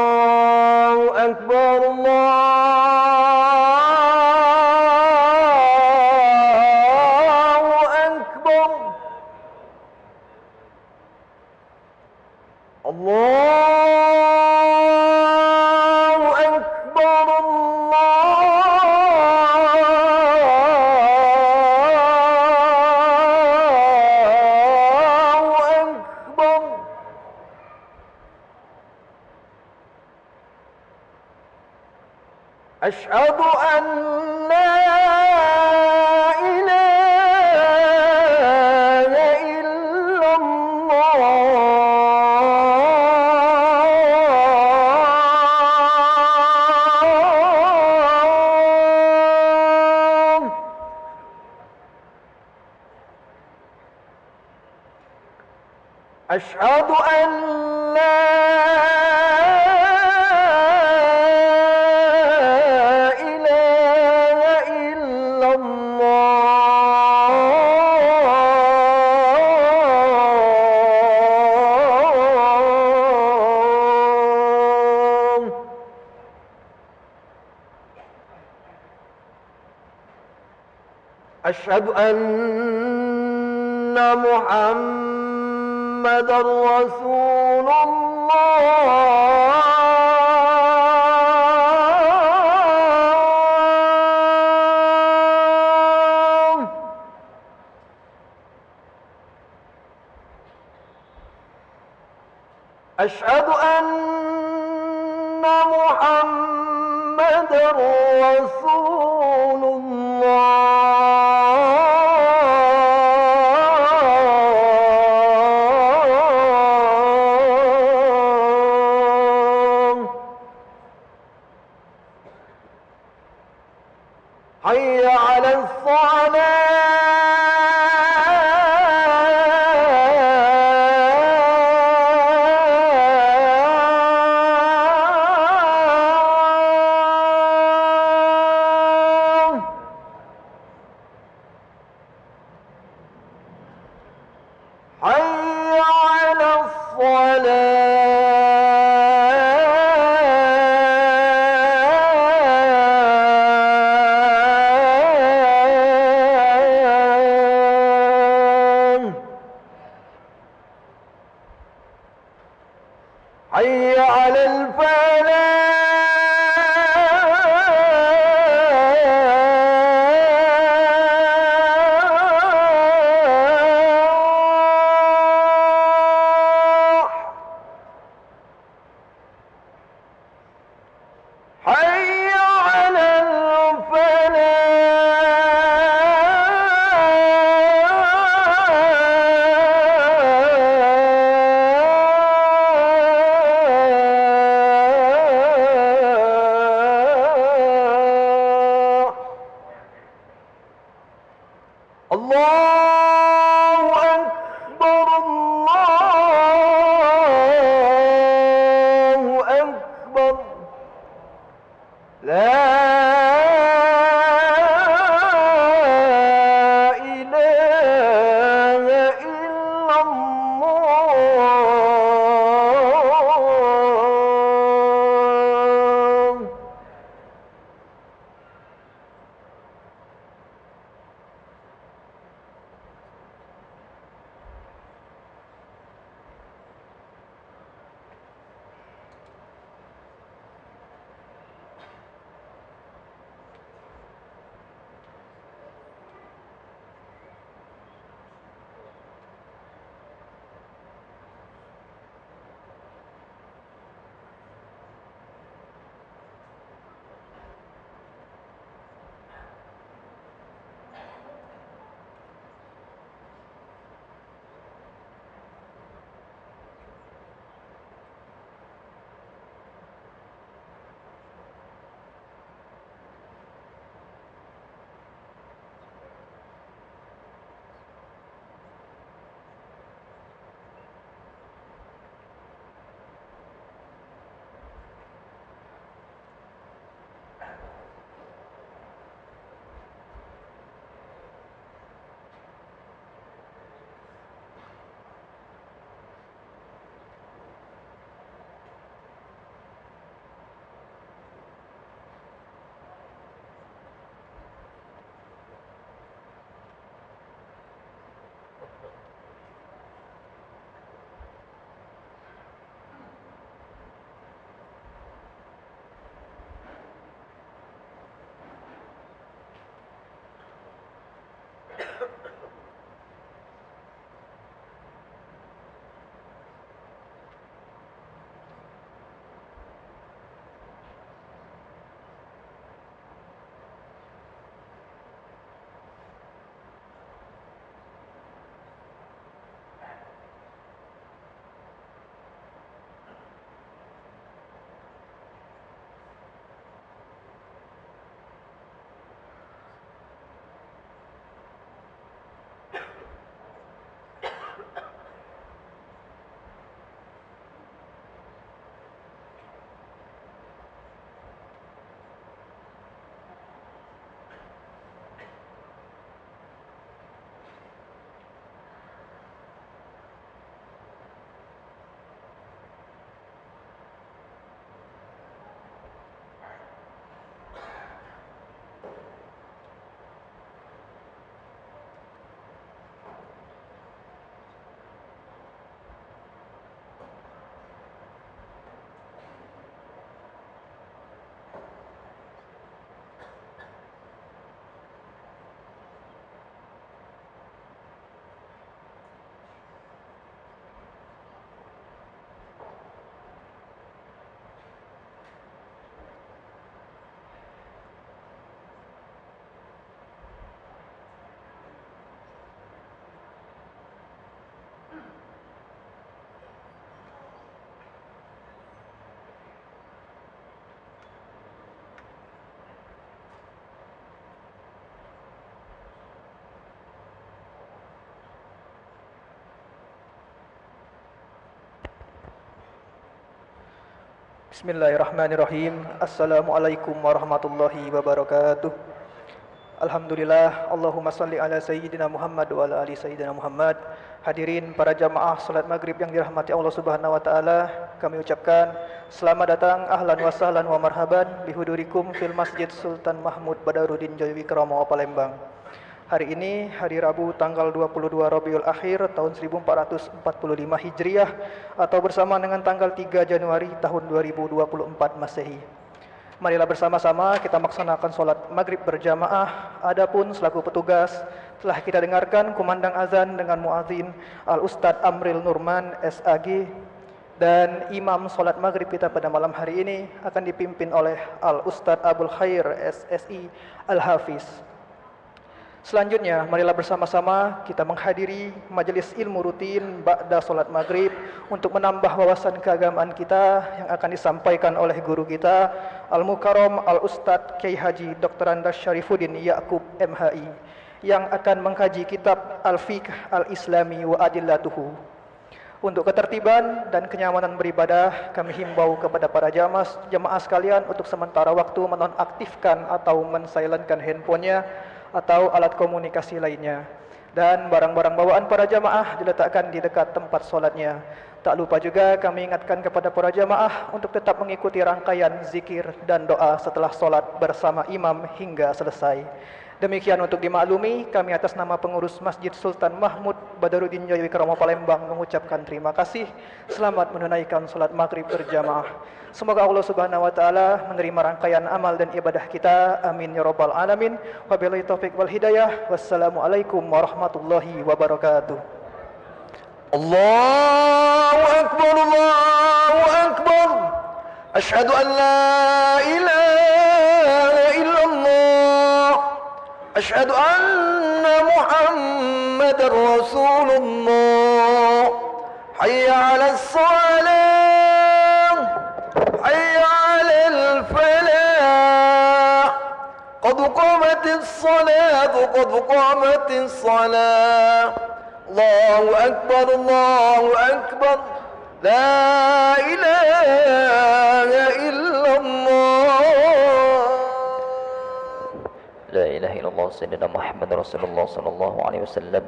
الله أكبر الله أكبر الله أكبر الله أكبر أشهد أن لا إله إلا الله أشهد أن لا إله إلا الله أشهد أن محمدًا رسول الله أشهد أن محمدًا رسول الله حي على الصلاة حي على الصلاة حي على الفلاح حي على Bismillahirrahmanirrahim. Assalamualaikum warahmatullahi wabarakatuh. Alhamdulillah, Allahumma salli ala Sayyidina Muhammad wa ala ali Sayyidina Muhammad. Hadirin para jamaah salat maghrib yang dirahmati Allah Subhanahu wa taala, kami ucapkan selamat datang, ahlan wa sahlan wa marhaban bihudurikum fil Masjid Sultan Mahmud Badarudin Joyowikrama Palembang. Hari ini hari Rabu tanggal 22 Rabiul Akhir tahun 1445 Hijriah atau bersama dengan tanggal 3 Januari tahun 2024 Masehi. Marilah bersama-sama kita melaksanakan solat maghrib berjamaah. Adapun selaku petugas telah kita dengarkan kumandang azan dengan muadzin Al-Ustadz Amril Nurman SAG, dan imam solat maghrib kita pada malam hari ini akan dipimpin oleh Al-Ustadz Abul Khair SSI Al-Hafiz. Selanjutnya, marilah bersama-sama kita menghadiri majelis ilmu rutin ba'da solat maghrib untuk menambah wawasan keagamaan kita yang akan disampaikan oleh guru kita Al-Mukarram Al-Ustadz Kiai Haji Dr. Andas Syarifuddin Ya'qub MHI yang akan mengkaji kitab Al-Fiqh Al-Islami wa Adillatuhu. Untuk ketertiban dan kenyamanan beribadah, kami himbau kepada para jamaah sekalian untuk sementara waktu menonaktifkan atau mensilentkan handphonenya atau alat komunikasi lainnya, dan barang-barang bawaan para jamaah diletakkan di dekat tempat solatnya. Tak lupa juga kami ingatkan kepada para jamaah untuk tetap mengikuti rangkaian zikir dan doa setelah solat bersama imam hingga selesai. Demikian untuk dimaklumi, kami atas nama pengurus Masjid Sultan Mahmud Badarudin Joyowikrama Palembang mengucapkan terima kasih. Selamat menunaikan solat maghrib berjamaah. Semoga Allah Subhanahu wa taala menerima rangkaian amal dan ibadah kita. Amin ya rabbal alamin. Wabillahi taufik wal hidayah. Wassalamualaikum warahmatullahi wabarakatuh. Allahu Akbar, Allahu Akbar. Asyhadu an la ilaha illallah. Asyhadu anna Muhammadar Rasulullah. Hayya 'alas shalah, hayya 'alal falah. Qad qamatis salat, qad qamatis salah. Allahu Akbar, Allahu Akbar. La ilaha illallah. لا إله إلا الله سيدنا محمد رسول الله صلى الله عليه وسلم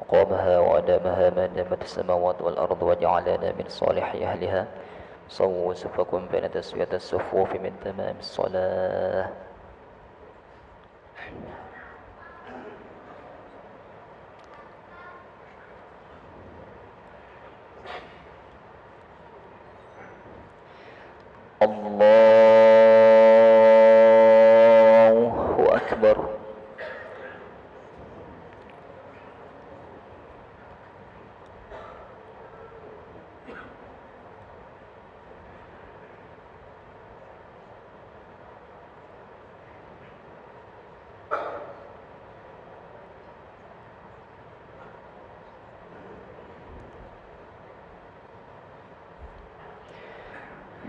أقامها وأدامها ما دامت السماوات والأرض وجعلنا من صالح أهلها. صووا صفكم بين تسوية الصفوف من تمام الصلاة. الله أكبر.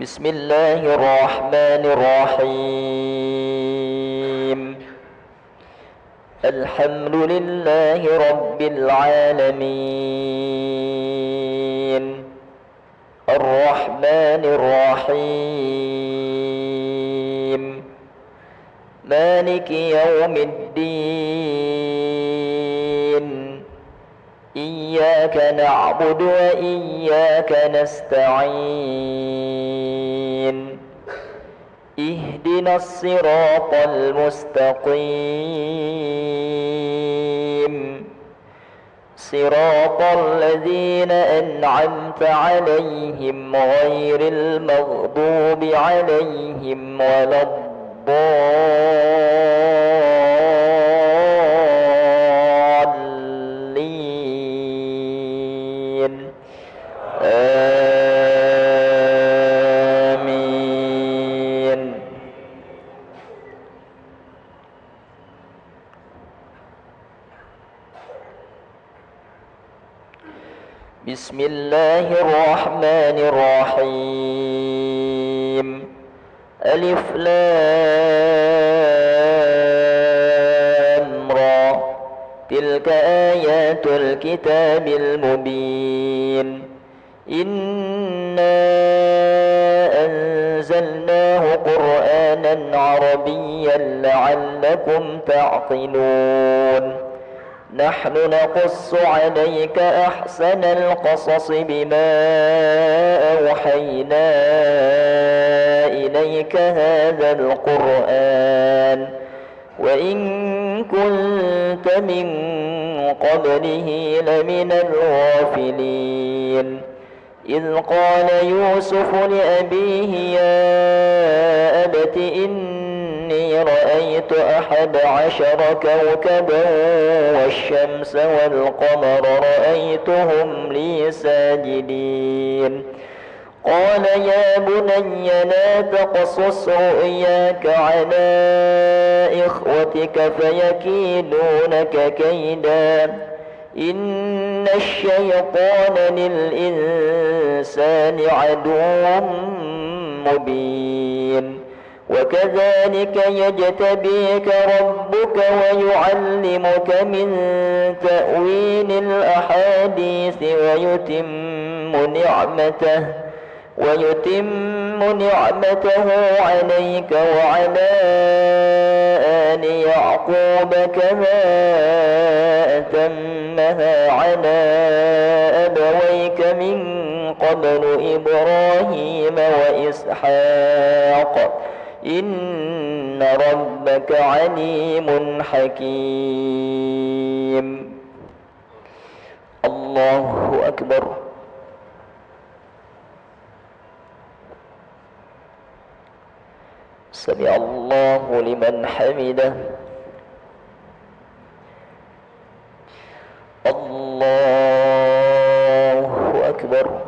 بسم الله الرحمن الرحيم. الحمد لله رب العالمين. الرحمن الرحيم. مالك يوم الدين. إياك نعبد وإياك نستعين. اهدنا الصراط المستقيم. صراط الذين أنعمت عليهم غير المغضوب عليهم ولا الضالين. آمين. بسم الله الرحمن الرحيم. ألف لام را. تلك آيات الكتاب المبين. إنا أنزلناه قرآنا عربيا لعلكم تعقلون نحن نقص عليك أحسن القصص بما أوحينا إليك هذا القرآن وإن كنت من قبله لمن الغافلين إذ قال يوسف لأبيه يا أبت إني رأيت 11 كوكبا والشمس والقمر رأيتهم لي ساجدين قال يا بني لا تقصص رؤياك على إخوتك فيكيدونك كيدا إن الشيطان للإنسان عدو مبين وكذلك يجتبيك ربك ويعلمك من تأويل الأحاديث ويتم نعمته عليك وعلى آل يعقوب كما أتمها على أبويك من قبل إبراهيم وإسحاق إن ربك عليم حكيم الله أكبر سمع الله لمن حمده الله أكبر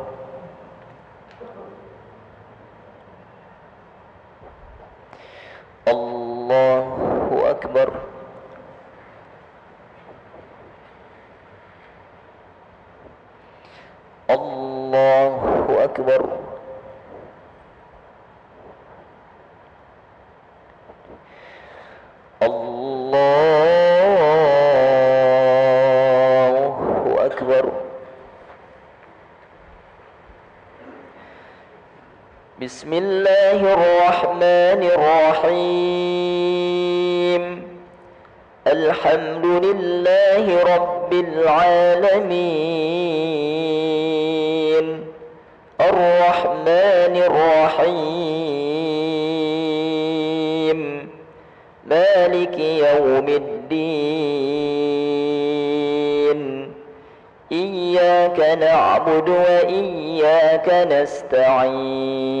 الله أكبر الله أكبر الله أكبر بسم الله الرحمن الرحيم الحمد لله رب العالمين الرحمن الرحيم مالك يوم الدين إياك نعبد وإياك نستعين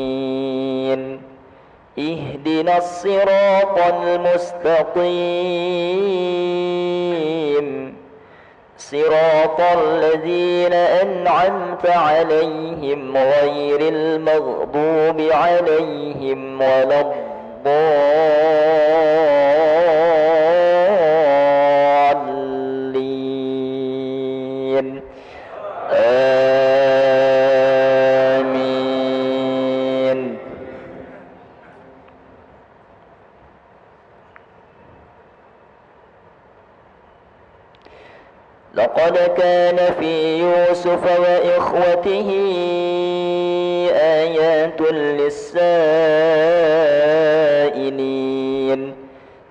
اهدنا الصراط المستقيم صراط الذين أنعمت عليهم غير المغضوب عليهم ولا الضالين آمين لقد كان في يوسف وإخوته آيات للسائلين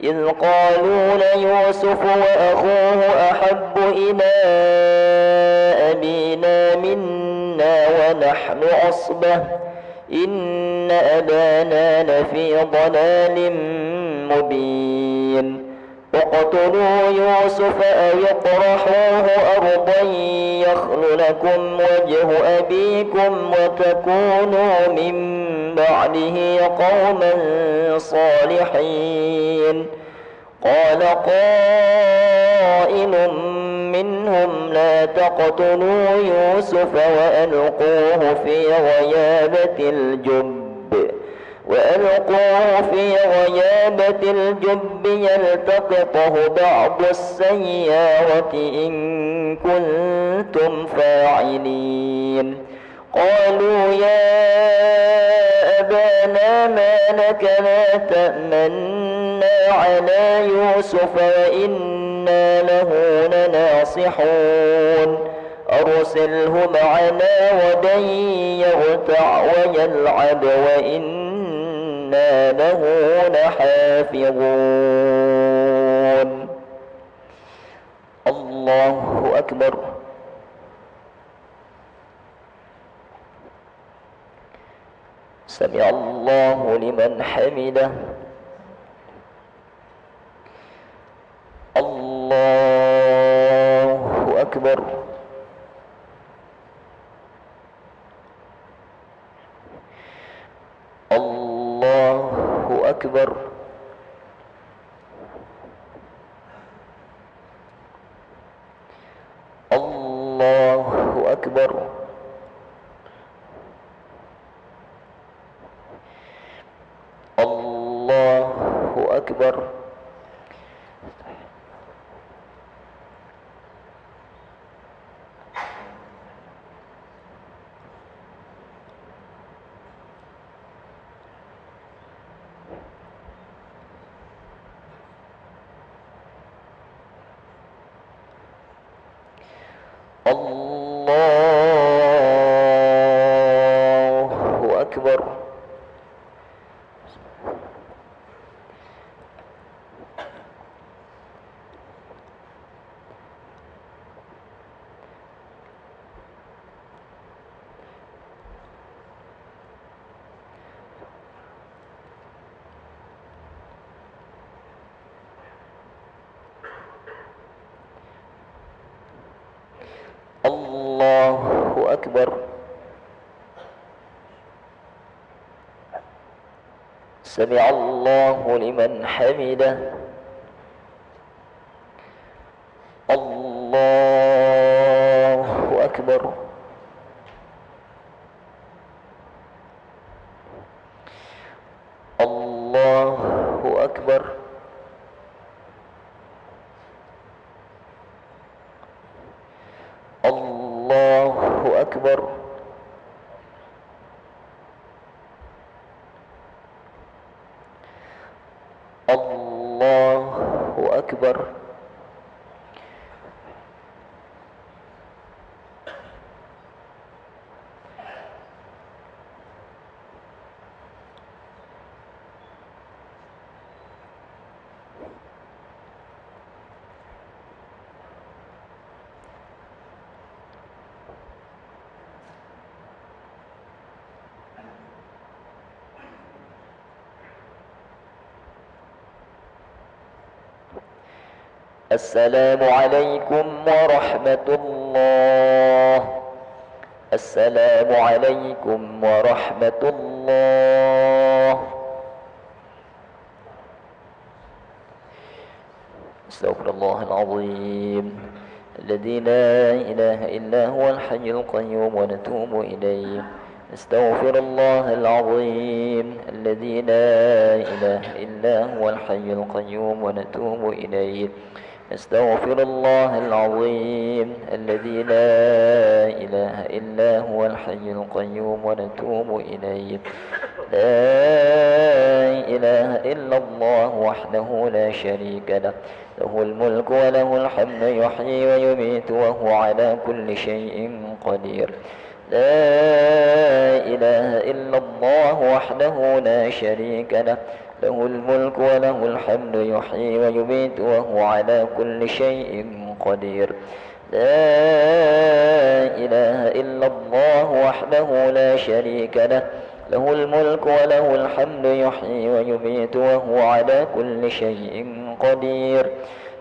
إذ قالوا ليوسف وأخوه أحب إلى أبينا منا ونحن عصبة إن أبانا لفي ضلال مبين اقتلوا يوسف أو اطرحوه أرضا يخل لكم وجه أبيكم وتكونوا من بعده قوما صالحين قال قائل منهم لا تقتلوا يوسف وألقوه في غيابة الجب يلتقطه بعض السيارة إن كنتم فاعلين قالوا يا أبانا ما لك لا تأمنا على يوسف وإنا له لناصحون أرسله معنا غدا يرتع ويلعب وإنا له لحافظون. الله أكبر. سمع الله لمن حمده. الله أكبر. الله أكبر. الله أكبر. الله أكبر. الله أكبر. الله أكبر. سمع الله لمن حمده. الله أكبر. الله أكبر. الله أكبر. الله أكبر. السلام عليكم ورحمة الله. السلام عليكم ورحمة الله. استغفر الله العظيم الذي لا إله إلا هو الحي القيوم ونتوب إليه. استغفر الله العظيم الذي لا إله إلا هو الحي القيوم ونتوب إليه. استغفر الله العظيم الذي لا إله إلا هو الحي القيوم ونتوب إليه. لا إله إلا الله وحده لا شريك له، له الملك وله الحمد يحيي ويميت وهو على كل شيء قدير. لا إله إلا الله وحده لا شريك له، له الملك وله الحمد يحيي ويميت وهو على كل شيء قدير. لا إله إلا الله وحده لا شريك له، له الملك وله الحمد يحيي ويميت وهو على كل شيء قدير.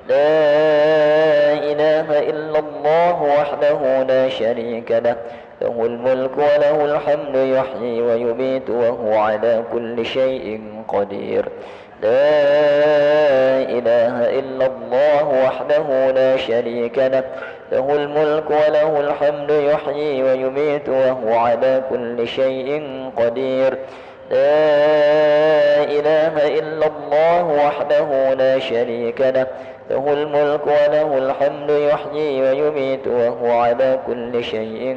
لا إله إلا الله وحده لا شريك له، له الملك وله الحمد يحيي ويميت وهو على كل شيء قدير. لا إله إلا الله وحده لا شريك له، له الملك وله الحمد يحيي ويميت وهو على كل شيء قدير. لا إله إلا الله وحده لا شريك له، له الملك وله الحمد يحيي ويميت وهو على كل شيء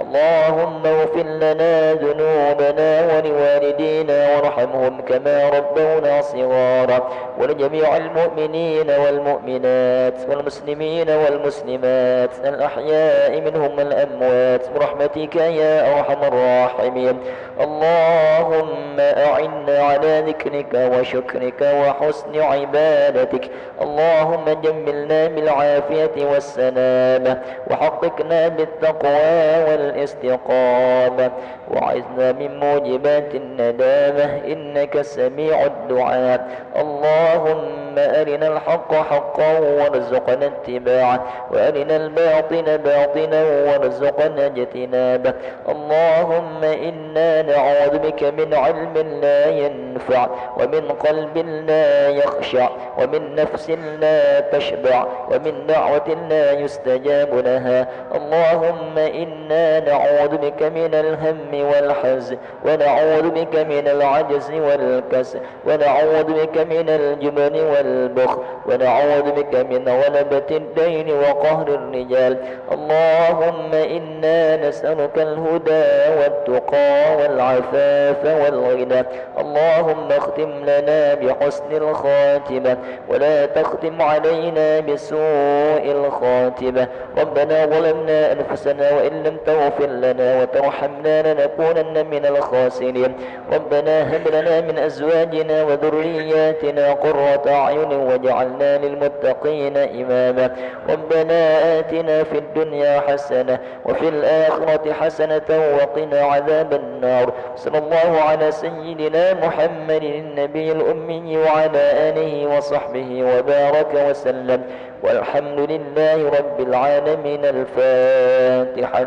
اللهم اغفر لنا ذنوبنا ولوالدينا وارحمهم كما ربونا صغارا، ولجميع المؤمنين والمؤمنات والمسلمين والمسلمات الأحياء منهم والأموات برحمتك يا أرحم الراحمين. اللهم أعنا على ذكرك وشكرك وحسن عبادتك. اللهم جملنا بالعافية والسلامة، وحققنا بالتقوى والاستقامة، وعزنا من موجبات الندامة إنك سميع الدعاء. اللهم أرنا الحق حقا وارزقنا اتباعه، وأرنا الباطل باطلا وارزقنا اجتنابه. اللهم إنا نعوذ بك من علم لا ينفع، ومن قلب لا يخشع، ومن نفس لا تشبع، ومن دعوة لا يستجاب لها. اللهم إنا نعوذ بك من الهم والحزن، ونعوذ بك من العجز والكسل، ونعوذ بك من الجبن والبخل، ونعوذ بك من غلبة الدين وقهر الرجال. اللهم إنا نسألك الهدى والتقى والعفاف والغنى. اللهم اختم لنا بحسن الخاتمة، ولا تختم علينا بسوء الخاتمة. ربنا ظلمنا أنفسنا وإن لم تغفر لنا وترحمنا لنكونن من الخاسرين. ربنا هب لنا من أزواجنا وذرياتنا قرة أعين واجعلنا للمتقين إماما. ربنا آتنا في الدنيا حسنة وفي الآخرة حسنة وقنا عذاب النار. صلى الله على سيدنا محمد النبي الأمي وعلى آله وصحبه وبارك وسلم، والحمد لله رب العالمين. الفاتحة.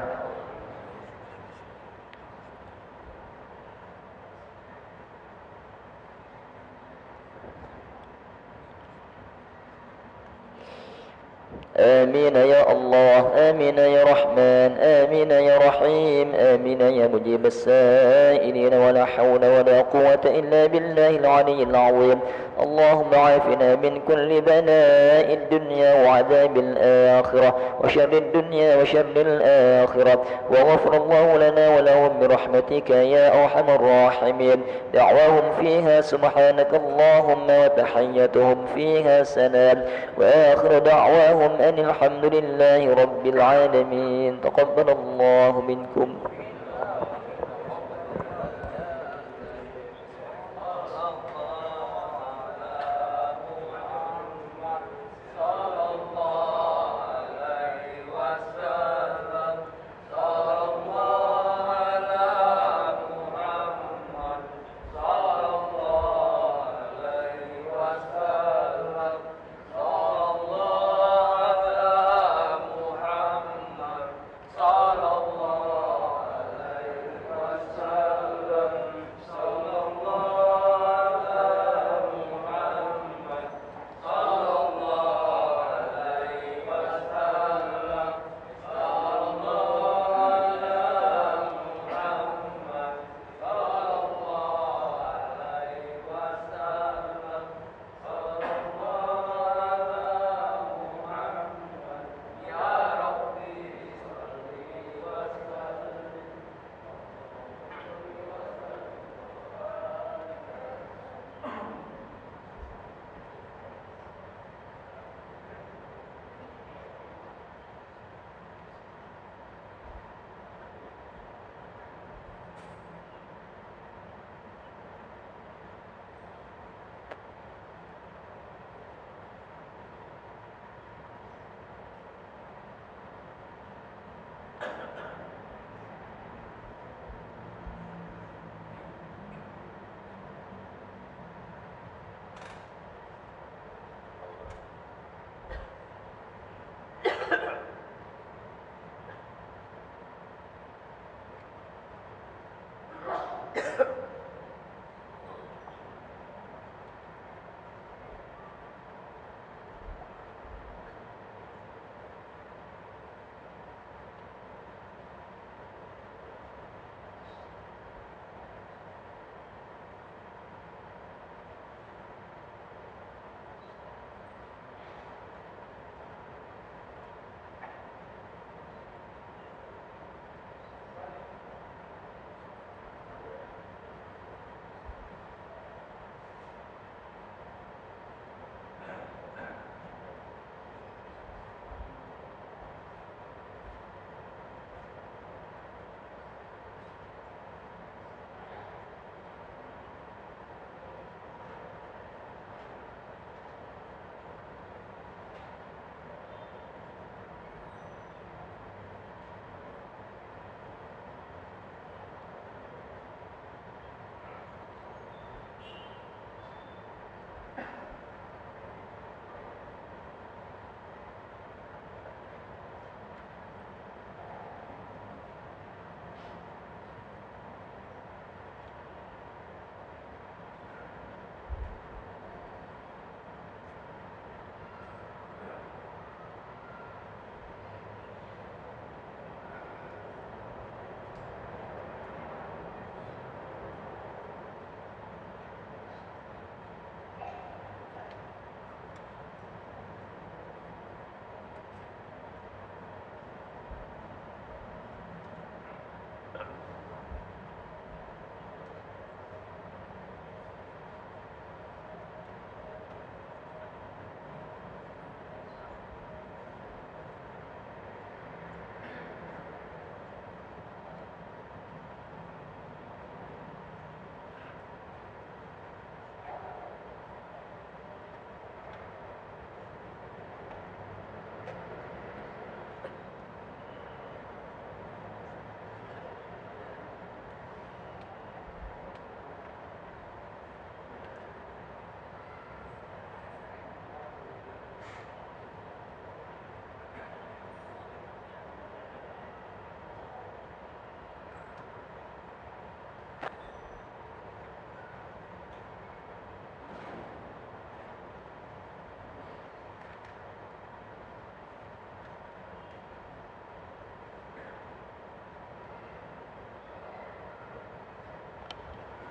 آمين يا الله، آمين يا رحمن، آمين يا رحيم، آمين يا مجيب السائلين. ولا حول ولا قوة إلا بالله العلي العظيم. اللهم عافنا من كل بلاء الدنيا وعذاب الآخرة، وشر الدنيا وشر الآخرة، وغفر الله لنا ولهم برحمتك يا أرحم الراحمين. دعواهم فيها سبحانك اللهم، وتحيتهم فيها سلام، وآخر دعواهم أن الحمد لله رب العالمين. تقبل الله منكم.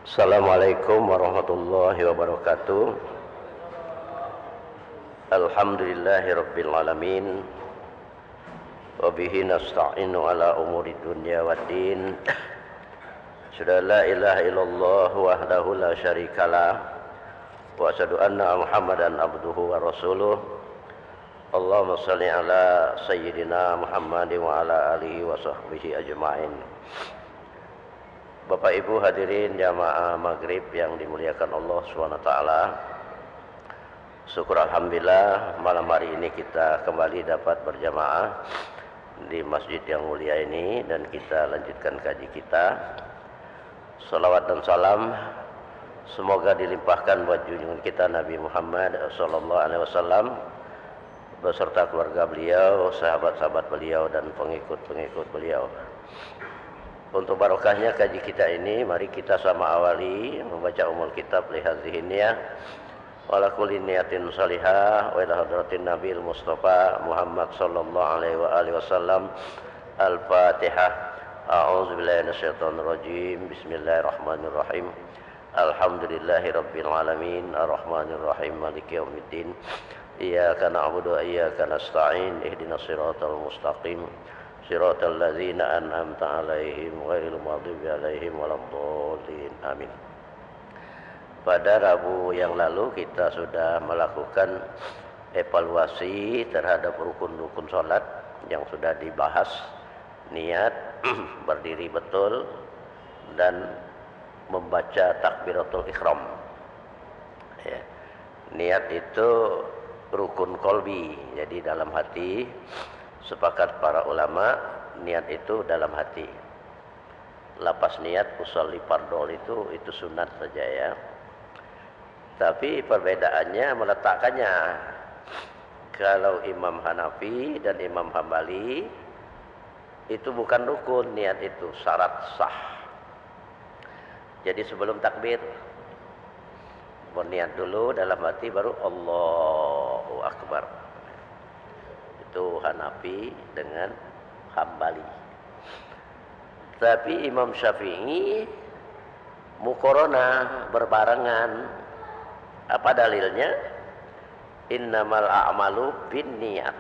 Assalamualaikum warahmatullahi wabarakatuh. Alhamdulillahi rabbil alamin. Wa bihi nasta'inu ala umuri dunya waddin. Asyhadu an la ilaha illallah wahdahu la syarikalah wa asyhadu anna Muhammadan abduhu wa rasuluh. Allahumma shalli ala sayyidina Muhammadin wa ala alihi wa sahbihi ajma'in. Bapak Ibu hadirin jamaah maghrib yang dimuliakan Allah SWT, syukur alhamdulillah malam hari ini kita kembali dapat berjamaah di masjid yang mulia ini, dan kita lanjutkan kaji kita. Salawat dan salam semoga dilimpahkan buat junjungan kita Nabi Muhammad SAW beserta keluarga beliau, sahabat-sahabat beliau, dan pengikut-pengikut beliau. Untuk barokahnya kaji kita ini, mari kita sama awali membaca umul kitab lihadhihi niyah wa ala kulli niyatin salihah wa ila hadratin Nabil Mustafa Muhammad sallallahu alaihi wa alihi wasallam. Al-Fatihah. A'udzu billahi minasyaitonir rajim. Bismillahirrahmanirrahim. Alhamdulillahi rabbil alamin arrahmanir rahim maliki yaumiddin. Iyyaka na'budu wa iyyaka nasta'in ihdinas siratal mustaqim Siratal ladzina an'amta 'alaihim ghairil maghdubi 'alaihim waladdallin. Amin. Pada Rabu yang lalu kita sudah melakukan evaluasi terhadap rukun-rukun salat yang sudah dibahas. Niat, berdiri betul, dan membaca takbiratul ihram. Ya. Niat itu rukun qalbi, jadi dalam hati. Sepakat para ulama, niat itu dalam hati. Lapas niat usolli fardhu itu sunat saja ya. Tapi perbedaannya meletakkannya. Kalau Imam Hanafi dan Imam Hambali itu bukan rukun, niat itu syarat sah. Jadi sebelum takbir berniat dulu dalam hati, baru Allahu Akbar. Itu Hanafi dengan Hambali. Tapi Imam Syafi'i muqaranah, berbarengan. Apa dalilnya? Innamal a'malu binniyat.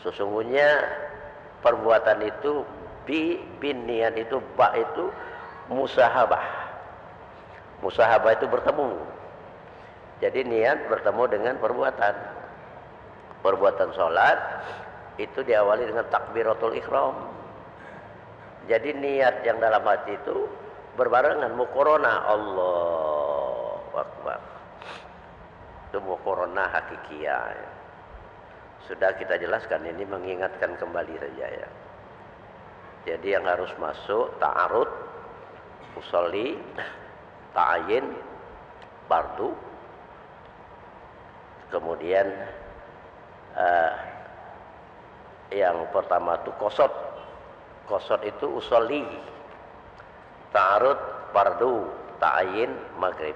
Sesungguhnya perbuatan itu bin niat itu, ba itu musahabah. Musahabah itu bertemu. Jadi niat bertemu dengan perbuatan. Perbuatan sholat itu diawali dengan takbiratul ihram. Jadi niat yang dalam hati itu berbarengan, muqaranah, Allahu Akbar. Itu muqaranah hakikiyah. Sudah kita jelaskan, ini mengingatkan kembali saja ya. Jadi yang harus masuk ta'arud, usolli, ta'ayin, fardu, kemudian yang pertama itu qasad. Qasad itu usolli, ta'arud, fardu, ta'ayin, maghrib.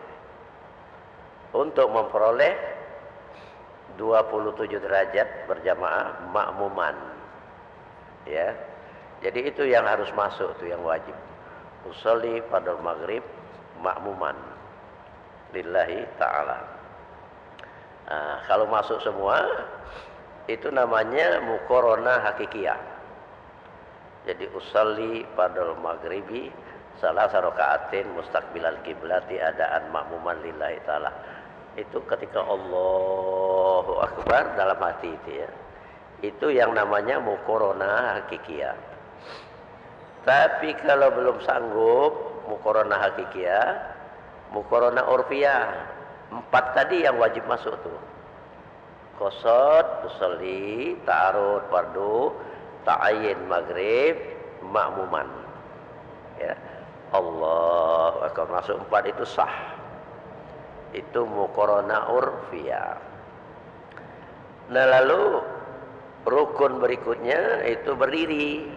Untuk memperoleh 27 derajat berjamaah makmuman. Ya. Jadi itu yang harus masuk, itu yang wajib. Usolli fardhu maghrib makmuman lillahi ta'ala. Nah, kalau masuk semua itu namanya muqaranah hakikiyah. Jadi usolli fardhu maghribi salah rakaatin mustaqbilal kiblati adaan makmuman lillahi ta'ala. Itu ketika Allahu Akbar dalam hati itu ya. Itu yang namanya muqaranah hakikiyah. Tapi kalau belum sanggup muqaranah hakikiyah, muqaranah urfiyah. 4 tadi yang wajib masuk tuh. Qasad, usolli, ta'arud, fardu, ta'ayin, maghrib, makmuman. Ya. Allahu Akbar, masuk 4 itu sah. Itu muqaranah urfiyah. Nah lalu rukun berikutnya itu berdiri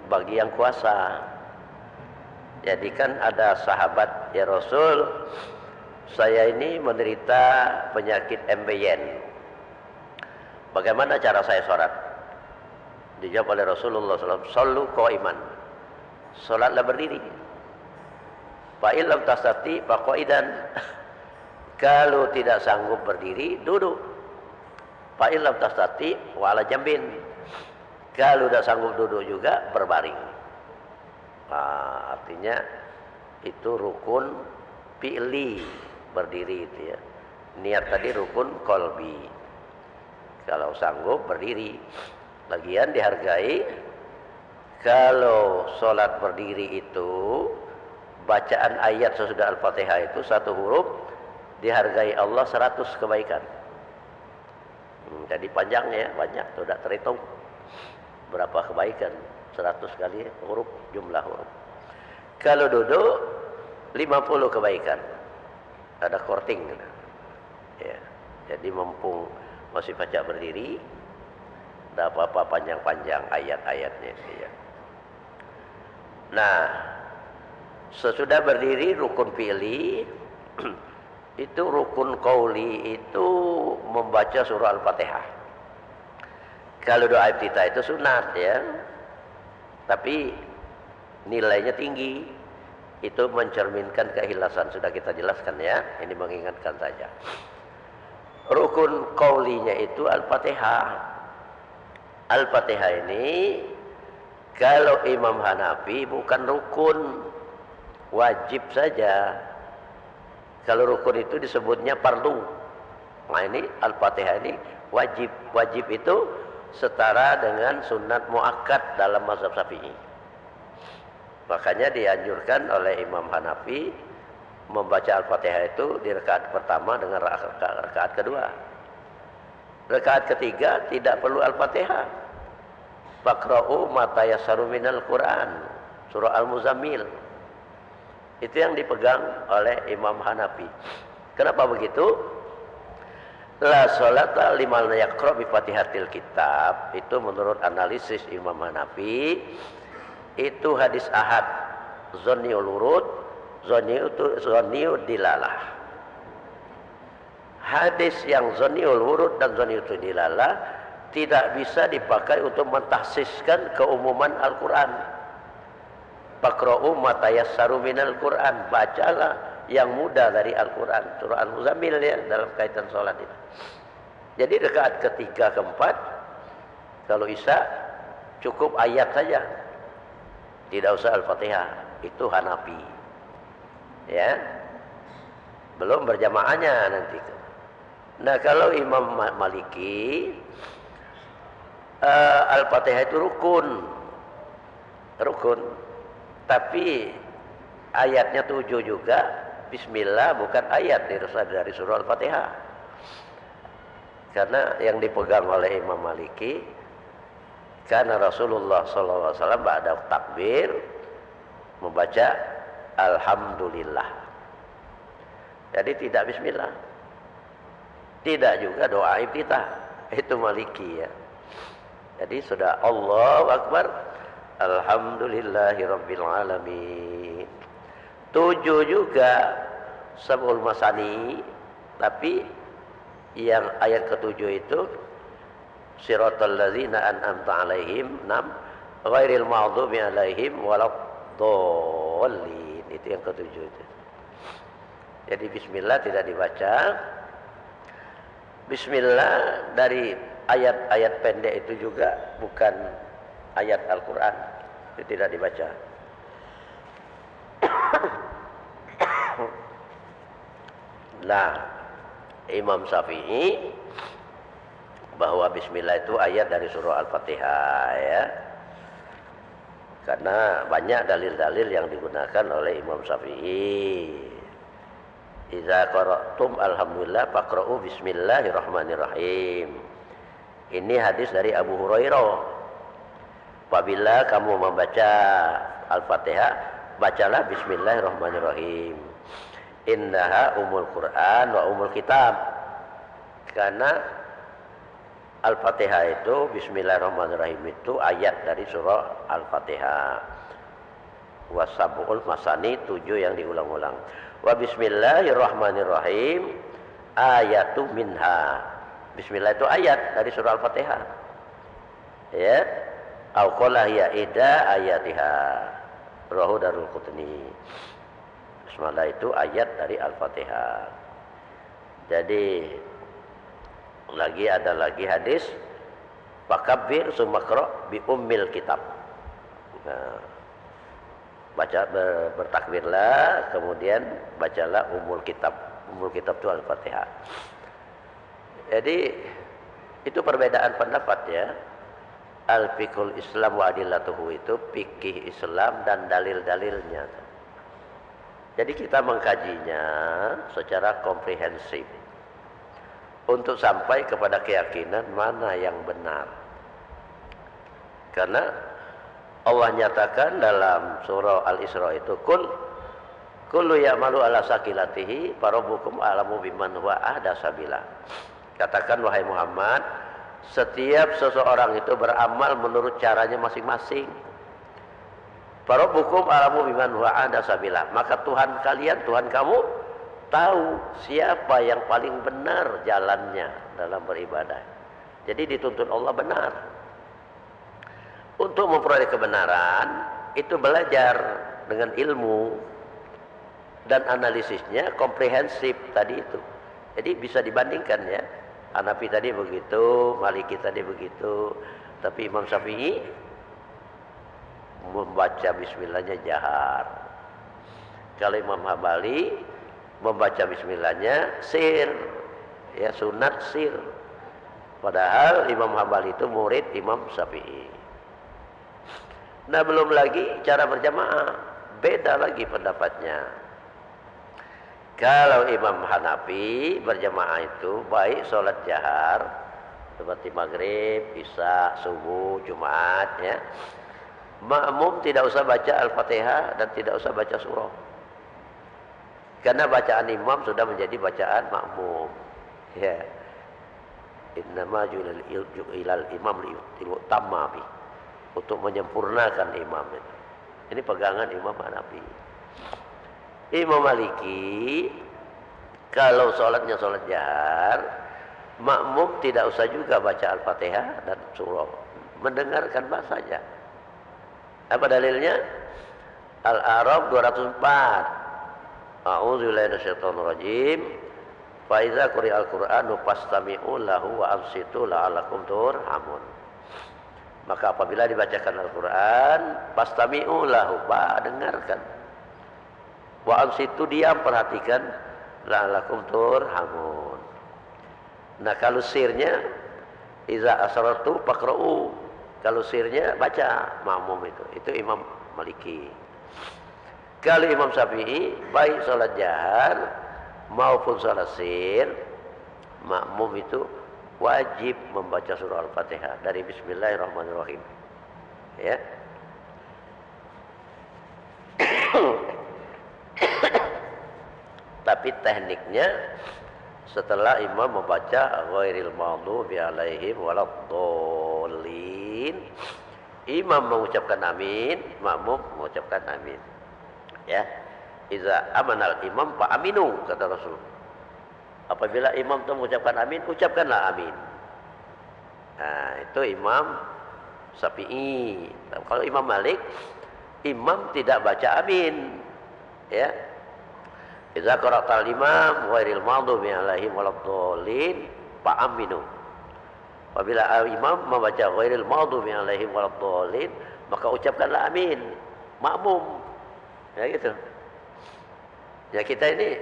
bagi yang kuasa. Jadi kan ada sahabat, ya Rasul, saya ini menderita penyakit MBN. Bagaimana cara saya sholat? Dijawab oleh Rasulullah SAW, sallu qaiman. Salatlah berdiri. Fa illam tastati faqaidan. Kalau tidak sanggup berdiri, duduk. Fa illam tastati wa ala jambin. Kalau tidak sanggup duduk juga, berbaring. Nah, artinya itu rukun fi'li, berdiri itu ya. Niat tadi rukun qalbi. Kalau sanggup berdiri. Lagian dihargai kalau sholat berdiri itu bacaan ayat sesudah Al-Fatihah itu satu huruf dihargai Allah 100 kebaikan. Jadi panjangnya banyak, sudah terhitung berapa kebaikan, 100 kali huruf, jumlah huruf. Kalau duduk 50 kebaikan, ada korting ya. Jadi mumpung masih baca berdiri, tidak apa-apa panjang-panjang ayat-ayatnya ya. Nah, sesudah berdiri rukun fi'li itu rukun qauli itu membaca surah Al-Fatihah. Kalau doa iftitah itu sunat ya, tapi nilainya tinggi. Itu mencerminkan keikhlasan, sudah kita jelaskan ya. Ini mengingatkan saja. Rukun qaulinya itu Al-Fatihah. Al-Fatihah ini kalau Imam Hanafi bukan rukun, wajib saja. Kalau rukun itu disebutnya fardu. Nah ini Al-Fatihah ini wajib. Wajib itu setara dengan sunat muakkad dalam mazhab Syafi'i. Makanya dianjurkan oleh Imam Hanafi membaca Al-Fatihah itu di rakaat pertama dengan rakaat kedua. Rakaat ketiga tidak perlu Al-Fatihah. Faqra'u ma tayassaru minal Qur'an, surah Al-Muzammil. Itu yang dipegang oleh Imam Hanafi. Kenapa begitu? La sholata liman yaqra bi Fatihatil Kitab, itu menurut analisis Imam Hanafi itu hadis ahad, zoniul urud, zoniul dilalah. Hadis yang zoniul urud dan zoniul dilalah tidak bisa dipakai untuk mentahsiskan keumuman Al-Quran. Faqra'u ma tayassaru minal Quran, bacalah yang mudah dari Al-Quran, surah Al-Muzammil ya, dalam kaitan sholat itu. Jadi rakaat ketiga keempat kalau Isya cukup ayat saja, tidak usah Al-Fatihah. Itu Hanafi ya, belum berjamaahnya nanti. Nah kalau Imam Maliki Al-Fatihah itu rukun, tapi ayatnya 7 juga. Bismillah bukan ayat dari surah Al-Fatihah. Karena yang dipegang oleh Imam Maliki, karena Rasulullah SAW ba'da takbir membaca Alhamdulillah. Jadi tidak Bismillah. Tidak juga doa iftitah. Itu Maliki ya. Jadi sudah Allahu Akbar, Alhamdulillahirabbil alamin. 7 juga Sab'ul Masani, tapi yang ayat ke-7 itu Siratal ladzina an'amta 'alaihim, ghairil maghdubi 'alaihim waladdallin. Itu yang ke-7 itu. Jadi bismillah tidak dibaca. Bismillah dari ayat-ayat pendek itu juga bukan ayat Al-Quran, itu tidak dibaca. Nah, Imam Syafi'i bahwa bismillah itu ayat dari surah Al-Fatihah ya. Karena banyak dalil-dalil yang digunakan oleh Imam Syafi'i. Iza qara'tum alhamdulillah faqra'u bismillahirrahmanirrahim. Ini hadis dari Abu Hurairah. Apabila kamu membaca Al-Fatihah, bacalah bismillahirrahmanirrahim. Innaha umul Quran wa umul kitab. Karena Al-Fatihah itu bismillahirrahmanirrahim itu ayat dari surah Al-Fatihah. Wasabul masani 7 yang diulang-ulang. Wa bismillahirrahmanirrahim ayatu minha. Bismillah itu ayat dari surah Al-Fatihah. Ya. Au qala hiya ida ayatiha. Rawahu Daraqutni. Basmalah itu ayat dari Al-Fatihah. Jadi ada lagi hadis fakabbir summa qra bi ummil kitab. Nah, bertakbirlah kemudian bacalah ummul kitab. Ummul kitab itu Al-Fatihah. Jadi itu perbedaan pendapat ya. Al-fiqhul Islam wa adillatuhu itu fikih Islam dan dalil-dalilnya. Jadi kita mengkajinya secara komprehensif untuk sampai kepada keyakinan mana yang benar. Karena Allah nyatakan dalam surah Al-Isra itu kullu ya'malu ala sakilatihi farabbukum a'lamu biman huwa ahda sabila. Katakan wahai Muhammad, setiap seseorang itu beramal menurut caranya masing-masing. Farabbukum a'lamu biman huwa ahda sabila. Maka Tuhan kalian, Tuhan kamu tahu siapa yang paling benar jalannya dalam beribadah. Jadi dituntut Allah benar. Untuk memperoleh kebenaran itu belajar dengan ilmu dan analisisnya komprehensif tadi itu. Jadi bisa dibandingkan ya. Hanafi tadi begitu, Maliki tadi begitu, tapi Imam Syafi'i membaca bismillahnya jahar. Kalau Imam Hambali membaca bismillahnya sir, ya sunat sir. Padahal Imam Hambali itu murid Imam Syafi'i. Nah belum lagi cara berjamaah, beda lagi pendapatnya. Kalau Imam Hanafi berjamaah itu baik sholat jahar seperti maghrib, isya, subuh, Jumat ya. Makmum tidak usah baca Al-Fatihah dan tidak usah baca surah. Karena bacaan imam sudah menjadi bacaan makmum. Ya. Innama ju'ilal imam liutamma bi. Untuk menyempurnakan imam itu. Ini pegangan Imam Hanafi. Imam Maliki kalau sholatnya sholat jahar, makmum tidak usah juga baca Al-Fatihah dan surah, mendengarkan saja. Apa dalilnya? Al-A'raf 204. A'udzubillahi minasyaitonir rajim. Fa iza quri'al Qur'anu fastami'u lahu wa ansitu la'allakum turhamun. Maka apabila dibacakan Al-Quran, fastami'u lahu, dengarkan. Wa ansitu, diam, perhatikan, la'allakum turhamun. Nah kalau sirnya iza asrartu faqra'u. Kalau sirnya baca makmum itu Imam Maliki. Kalau Imam Syafi'i baik salat jahar maupun salat sir, makmum itu wajib membaca surah Al-Fatihah dari Bismillahirrahmanirrahim. Ya. Tapi tekniknya setelah imam membaca ghairil maghdubi alaihim waladdallin, imam mengucapkan amin, makmum mengucapkan amin. Ya. Iza amanal imam fa aminu, kata Rasul. Apabila imam itu mengucapkan amin, ucapkanlah amin. Nah, itu Imam Syafi'i. Kalau Imam Malik, imam tidak baca amin. Ya. Idza qara'tal imam ghairil maghdubi alaihim waladdallin fa aminu. Apabila imam membaca ghairil maghdubi alaihim waladdallin, maka ucapkanlah amin. Makmum. Ya gitu. Ya kita ini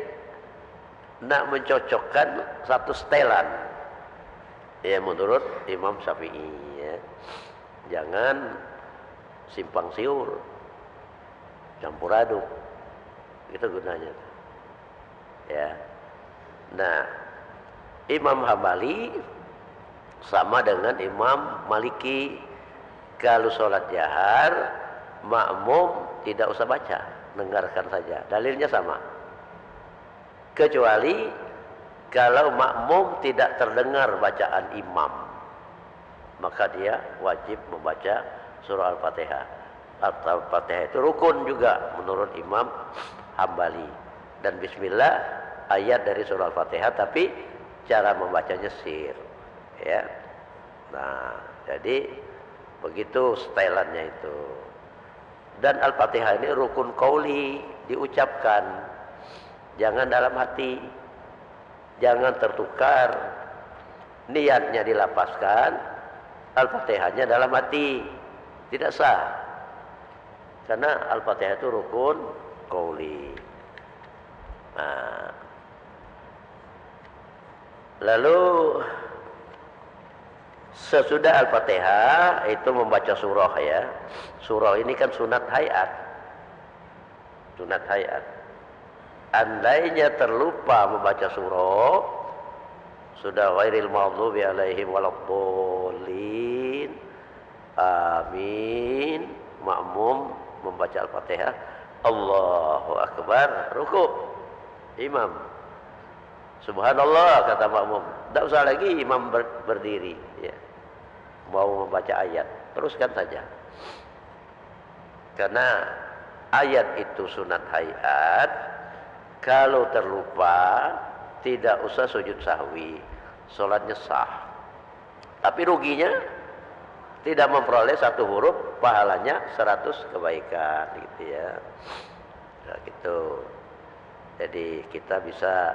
nak mencocokkan satu setelan. Ya menurut Imam Syafi'i ya. Jangan simpang siur, campur aduk. Itu gunanya. Ya. Nah, Imam Hambali sama dengan Imam Maliki. Kalau sholat jahar, makmum tidak usah baca, dengarkan saja. Dalilnya sama. Kecuali kalau makmum tidak terdengar bacaan imam, maka dia wajib membaca surah Al-Fatihah. Al-Fatihah itu rukun juga menurut Imam Hambali. Dan bismillah ayat dari surah Al-Fatihah, tapi cara membacanya sir. Ya. Nah, jadi begitu setelannya itu. Dan Al-Fatihah ini rukun qauli, diucapkan, jangan dalam hati, jangan tertukar. Niatnya dilapaskan, Al-Fatihahnya dalam hati, tidak sah. Karena Al-Fatihah itu rukun qauli. Nah, lalu sesudah Al-Fatihah itu membaca surah ya. Surah ini kan sunat hayat. Sunat hayat. Andainya terlupa membaca surah, sudah ghairil maghdubi alaihim waladdallin, amin, makmum membaca Al-Fatihah, Allahu Akbar, ruku, imam, subhanallah kata makmum, tidak usah lagi imam berdiri ya. Mau membaca ayat, teruskan saja. Karena ayat itu sunat hayat, kalau terlupa tidak usah sujud sahwi, sholatnya sah. Tapi ruginya tidak memperoleh satu huruf, pahalanya 100 kebaikan gitu ya. Nah, gitu. Jadi kita bisa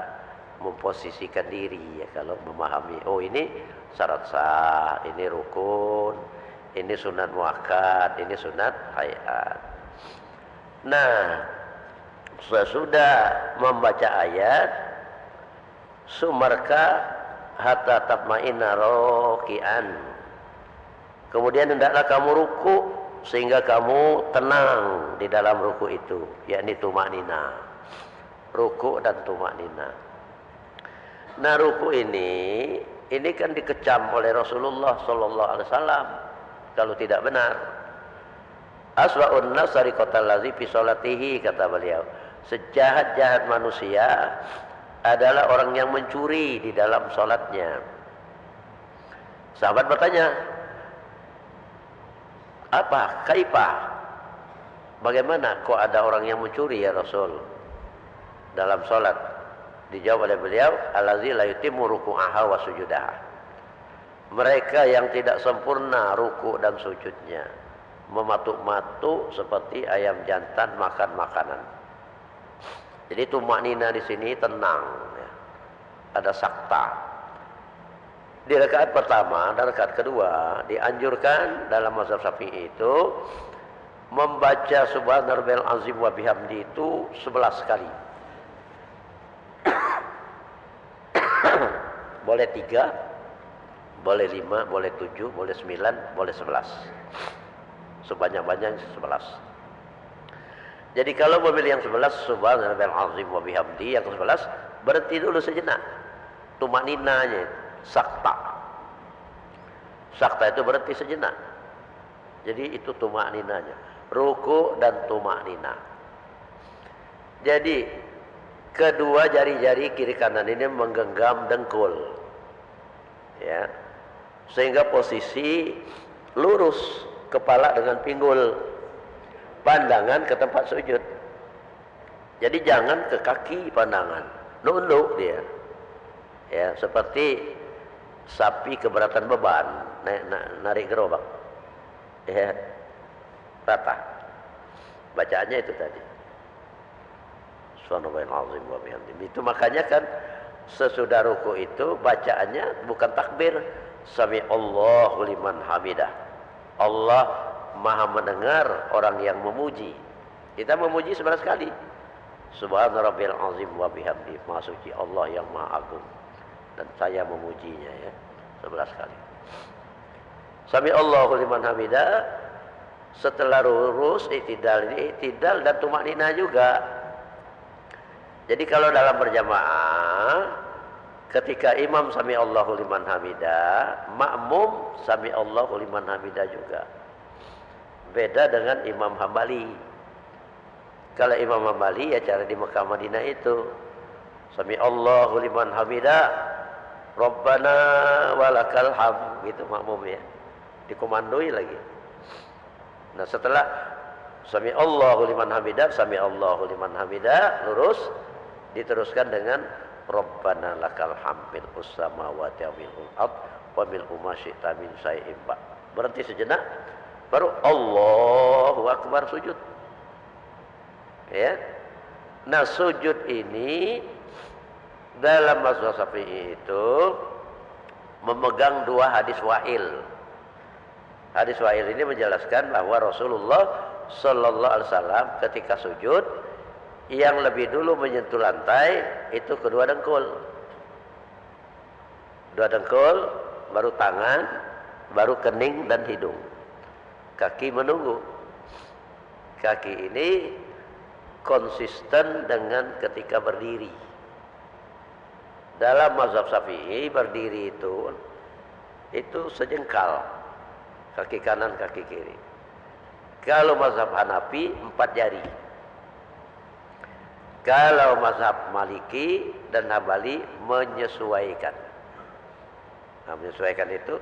memposisikan diri ya, kalau memahami, oh ini syarat sah, ini rukun, ini sunat muakkad, ini sunat hayat. Nah, sesudah membaca ayat, sumarka hatta tatma'inna raki'an, kemudian hendaklah kamu ruku sehingga kamu tenang di dalam ruku itu, yakni tumaknina. Ruku dan tumaknina. Nah, ruku ini kan dikecam oleh Rasulullah sallallahu alaihi wasallam kalau tidak benar. Aswa'un nas sariqatal ladzi fi sholatihi, kata beliau. Sejahat-jahat manusia adalah orang yang mencuri di dalam sholatnya. Sahabat bertanya, apa? Kaifa? Bagaimana kok ada orang yang mencuri ya Rasul dalam sholat? Dijawab oleh beliau, allazi la yutimmu ruku'aha wa sujudaha. Mereka yang tidak sempurna ruku' dan sujudnya, mematuk-matuk seperti ayam jantan makan makanan. Jadi tumaknina di sini tenang ya. Ada sakta. Di rakaat pertama dan rakaat kedua dianjurkan dalam mazhab Syafi'i itu membaca subhana rabbiyal azim wa bihamdi itu 11 kali. Boleh 3, boleh 5, boleh 7, boleh 9, boleh 11. Sebanyak-banyaknya 11. Jadi kalau memilih yang 11, subhanallahil azim wa bihamdi, yang ke-11 berhenti dulu sejenak. Tumakninanya, sakta. Sakta itu berhenti sejenak. Jadi itu tumakninanya, ruku dan tumaknina. Jadi kedua jari-jari kiri kanan ini menggenggam dengkul, ya, sehingga posisi lurus kepala dengan pinggul, pandangan ke tempat sujud. Jadi jangan ke kaki pandangan, nunduk dia, ya, seperti sapi keberatan beban narik gerobak, ya, rata. Bacaannya itu tadi, subhanallahil azim wa bihamdihi. Itu makanya kan sesudah ruku itu bacaannya bukan takbir, sami Allahu liman hamidah. Allah Maha mendengar orang yang memuji. Kita memuji 11 kali. Subhana rabbiyal azim wa bihamdi. Maha suci Allah yang Maha agung, dan saya memujinya ya 11 kali. Sami Allahu liman hamidah. Setelah lurus i'tidal, ini i'tidal dan tumaknina juga. Jadi kalau dalam berjamaah, ketika imam sami Allahu liman hamidah, makmum sami Allahu liman hamidah juga. Beda dengan Imam Hambali. Kalau Imam Hambali ya cara di Mekah Madinah itu, sami Allahu liman hamidah, Rabbana walakal hamd, gitu makmum ya. Dikomandoi lagi. Nah, setelah sami Allahu liman hamidah, sami Allahu liman hamidah, lurus, diteruskan dengan Rabbana lakal hamd mil'us samawati wa mil'ul ardh wa mil'u ma syi'ta min syai'in ba'd. Berhenti sejenak, baru Allahu Akbar sujud. Ya. Nah, sujud ini dalam mazhab Syafi'i itu memegang dua hadis wa'il. Hadis wa'il ini menjelaskan bahwa Rasulullah sallallahu alaihi wasallam ketika sujud yang lebih dulu menyentuh lantai itu kedua dengkul. Dua dengkul, baru tangan, baru kening dan hidung. Kaki menunggu. Kaki ini konsisten dengan ketika berdiri. Dalam mazhab Syafi'i berdiri itu sejengkal, kaki kanan kaki kiri. Kalau mazhab Hanafi 4 jari. Kalau mazhab Maliki dan Hambali menyesuaikan. Nah, menyesuaikan itu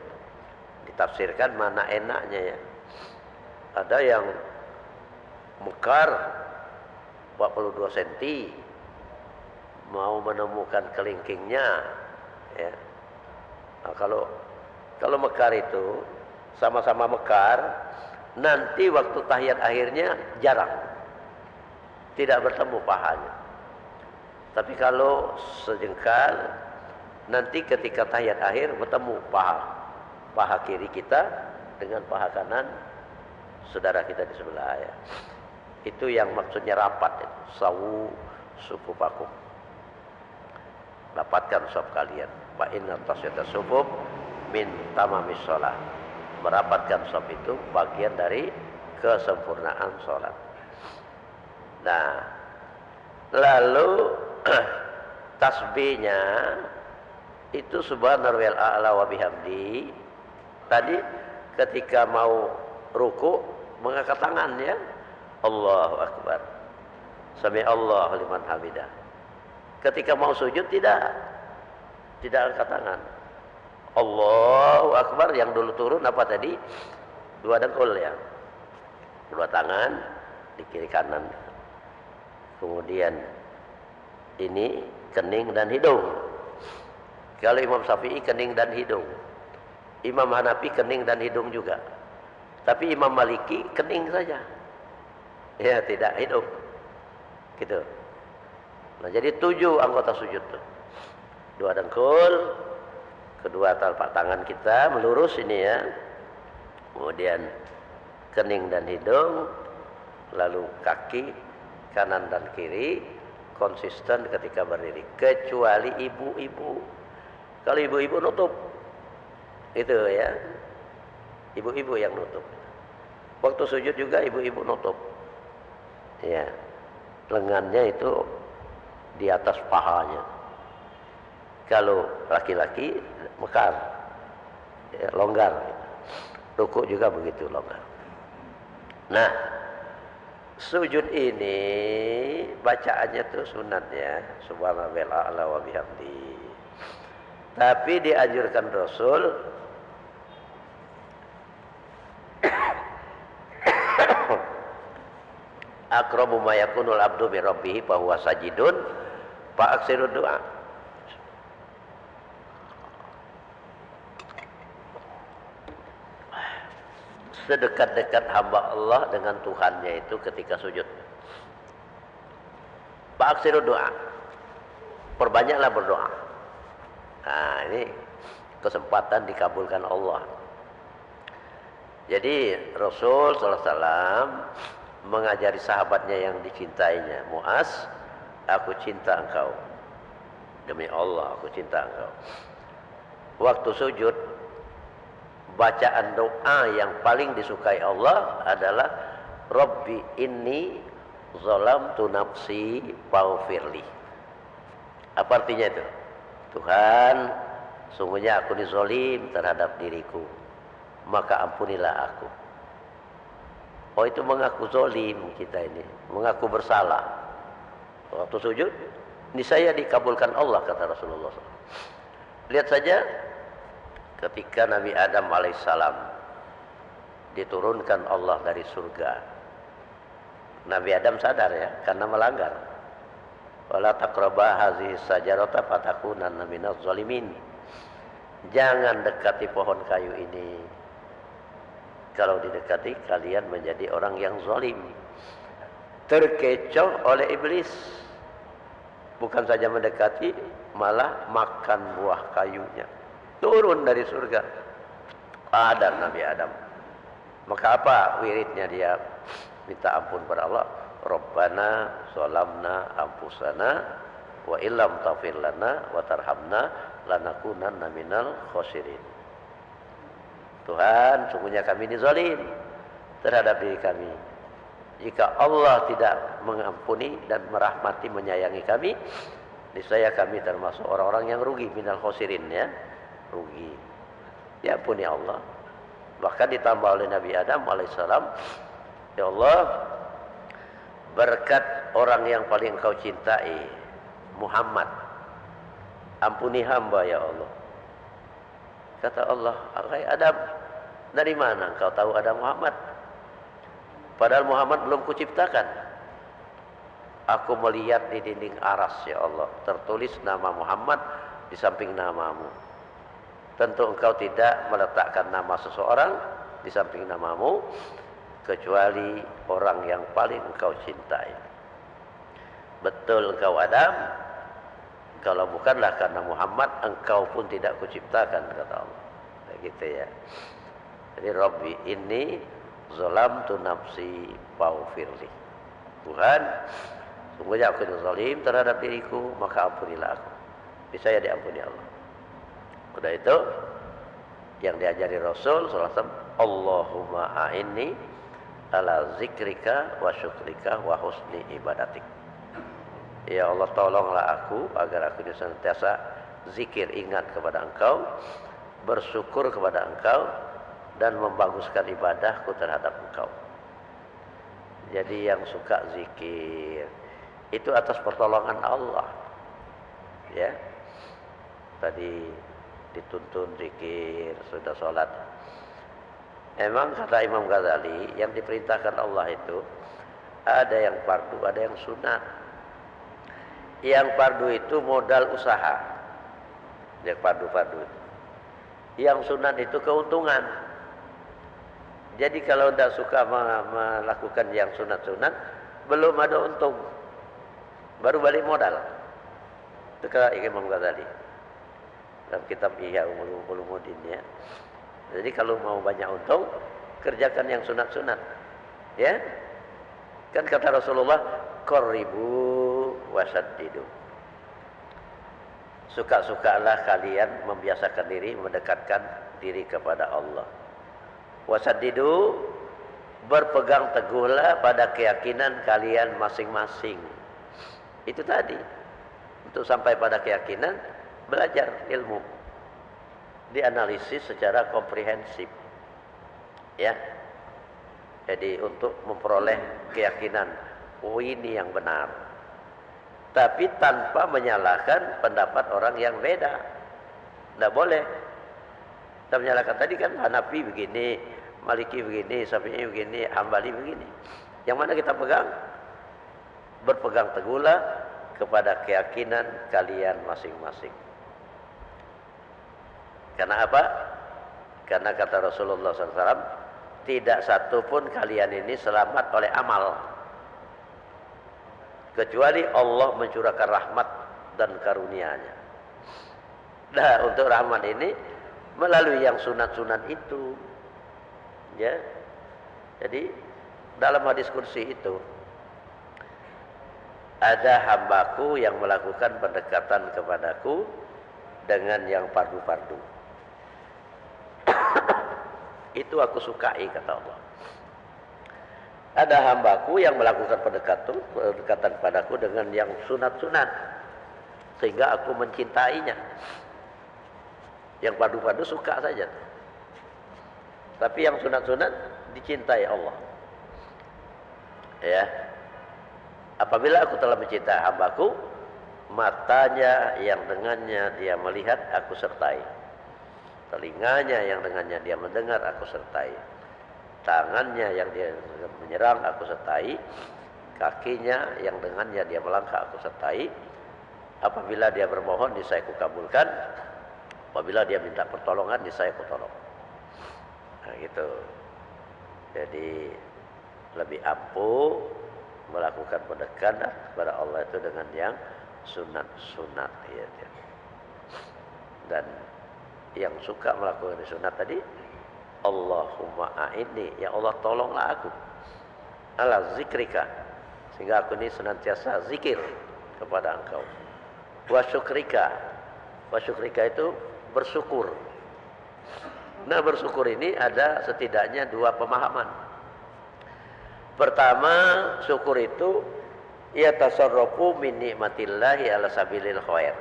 ditafsirkan mana enaknya ya. Ada yang mekar 42 cm, mau menemukan kelingkingnya ya. Nah, kalau mekar itu sama-sama mekar, nanti waktu tahiyat akhirnya jarang, tidak bertemu pahanya. Tapi kalau sejengkal, nanti ketika tahiyat akhir bertemu paha kiri kita dengan paha kanan saudara kita di sebelah ya. Itu yang maksudnya rapat itu. Sawu sufufakum. Rapatkan saf kalian. Fa inna tasyata sufuf min tamamis shalah. Merapatkan saf itu bagian dari kesempurnaan salat. Nah, lalu tasbihnya itu subhanallahil a'la wa bihamdi. Tadi ketika mau ruku mengangkat tangan ya. Allahu akbar. Sami Allahu liman hamidah. Ketika mau sujud tidak angkat tangan. Allahu akbar, yang dulu turun apa tadi? Dua dengkul ya. Dua tangan di kiri kanan. Kemudian ini kening dan hidung. Kalau Imam Syafi'i kening dan hidung. Imam Hanafi kening dan hidung juga. Tapi Imam Maliki kening saja. Ya, tidak hidung. Gitu. Nah, jadi 7 anggota sujud tuh. 2 dengkul, kedua telapak tangan kita melurus ini ya. Kemudian kening dan hidung, lalu kaki kanan dan kiri konsisten ketika berdiri, kecuali ibu-ibu. Kalau ibu-ibu nutup. Itu ya. Ibu-ibu yang nutup. Waktu sujud juga ibu-ibu nutup. Ya, lengannya itu di atas pahanya. Kalau laki-laki mekar, ya, longgar. Ruku juga begitu longgar. Nah, sujud ini bacaannya tuh sunat ya, subhanallahil a'la wa bihamdi. Tapi dianjurkan Rasul aqrabu ma yakunul abdu bi rabbih fa huwa sajidun fa aksiru doa. Sedekat-dekat hamba Allah dengan Tuhannya itu ketika sujud. Fa aksiru doa. Perbanyaklah berdoa. Nah, ini kesempatan dikabulkan Allah. Jadi Rasul sallallahu alaihi wasallam mengajari sahabatnya yang dicintainya, Muaz, aku cinta engkau. Demi Allah, aku cinta engkau. Waktu sujud, bacaan doa yang paling disukai Allah adalah Rabbi inni zalamtu nafsi faghfirli. Apa artinya itu? Tuhan, sungguhnya aku dizolim terhadap diriku, maka ampunilah aku. Oh, itu mengaku zolim kita ini, mengaku bersalah. Waktu sujud, niscaya dikabulkan Allah, kata Rasulullah SAW. Lihat saja ketika Nabi Adam alaihissalam diturunkan Allah dari surga. Nabi Adam sadar ya, karena melanggar. Wala taqraba hazihi sajarata fatakunanna minaz zalimin. Jangan dekati pohon kayu ini. Kalau didekati kalian menjadi orang yang zalim. terkecoh oleh iblis. Bukan saja mendekati, malah makan buah kayunya. Turun dari surga. Ada Nabi Adam. Maka apa wiridnya dia? Minta ampun pada Allah. Rabbana zalamna anfusana wa illam taghfir lana wa tarhamna lanakunanna minal khosirin. Tuhan, sungguhnya kami ini zalim terhadap diri kami. Jika Allah tidak mengampuni dan merahmati, menyayangi kami, niscaya kami termasuk orang-orang yang rugi, minal khosirin, ya, rugi. Ya ampuni Allah. Bahkan ditambah oleh Nabi Adam alaihissalam, ya Allah, berkat orang yang paling engkau cintai, Muhammad, ampuni hamba ya Allah. Kata Allah, "Hai Adam, dari mana engkau tahu ada Muhammad? Padahal Muhammad belum kuciptakan. Aku melihat di dinding aras ya Allah, tertulis nama Muhammad di samping namamu. Tentu engkau tidak meletakkan nama seseorang di samping namamu, kecuali orang yang paling engkau cintai. Betul engkau Adam, kalau bukanlah karena Muhammad, engkau pun tidak kuciptakan," kata Allah. Begitu ya. Jadi Rabbi inni zalamtu nafsi faghfirli. Tuhan, sungguhnya aku zalim terhadap diriku, maka ampunilah aku. Bisa ya diampuni Allah. Udah itu yang diajari Rasul sallallahu alaihi wasallam, Allahumma a'inni ala zikrika wa syukrika wa husni ibadatik. Ya Allah, tolonglah aku agar aku senantiasa zikir, ingat kepada Engkau, bersyukur kepada Engkau, dan membaguskan ibadahku terhadap Engkau. Jadi yang suka zikir itu atas pertolongan Allah. Ya. Tadi dituntun zikir, sudah sholat. Emang kata Imam Ghazali, yang diperintahkan Allah itu ada yang fardu, ada yang sunat. Yang fardu itu modal usaha. Yang fardu itu. Yang sunat itu keuntungan. Jadi kalau tidak suka melakukan yang sunat-sunat, belum ada untung, baru balik modal. Itu kata Imam Ghazali dalam kitab Ihya Ulumuddin, ya. Jadi kalau mau banyak untung, kerjakan yang sunat-sunat, ya. Kan kata Rasulullah, qaribu wasaddidu. Suka-sukalah kalian membiasakan diri, mendekatkan diri kepada Allah. Wasaddidu, berpegang teguhlah pada keyakinan kalian masing-masing. Itu tadi. Untuk sampai pada keyakinan, belajar ilmu. Dianalisis secara komprehensif. Ya. Jadi untuk memperoleh keyakinan, oh ini yang benar. Tapi tanpa menyalahkan pendapat orang yang beda. Tidak boleh. Kita menyalahkan tadi kan Hanafi begini, Maliki begini, Syafi'i begini, Hambali begini. Yang mana kita pegang? Berpegang teguhlah kepada keyakinan kalian masing-masing. Karena apa? Karena kata Rasulullah SAW, tidak satu pun kalian ini selamat oleh amal, kecuali Allah mencurahkan rahmat dan karunia-Nya. Nah, untuk rahmat ini melalui yang sunat-sunat itu, ya. Jadi dalam hadis kursi itu ada hambaku yang melakukan pendekatan kepadaku dengan yang fardu-fardu. Itu aku sukai, kata Allah. Ada hambaku yang melakukan pendekatan padaku dengan yang sunat-sunat, sehingga aku mencintainya. Yang fardu-fardu suka saja, tapi yang sunat-sunat dicintai Allah. Ya, apabila aku telah mencintai hambaku, matanya yang dengannya dia melihat aku sertai, telinganya yang dengannya dia mendengar aku sertai, tangannya yang dia menyerang aku sertai, kakinya yang dengannya dia melangkah aku sertai. Apabila dia bermohon, niscaya aku kabulkan. Apabila dia minta pertolongan, niscaya aku tolong. Nah gitu. Jadi lebih ampuh melakukan pendekatan kepada Allah itu dengan yang sunat-sunat ya. Dan yang suka melakukan sunat tadi, Allahumma a'inni, ya Allah tolonglah aku ala zikrika, sehingga aku ini senantiasa zikir kepada engkau. Wa syukrika itu bersyukur. Nah, bersyukur ini ada setidaknya dua pemahaman. Pertama, syukur itu ya tasarrufu min nikmatillahi ala sabilil khair,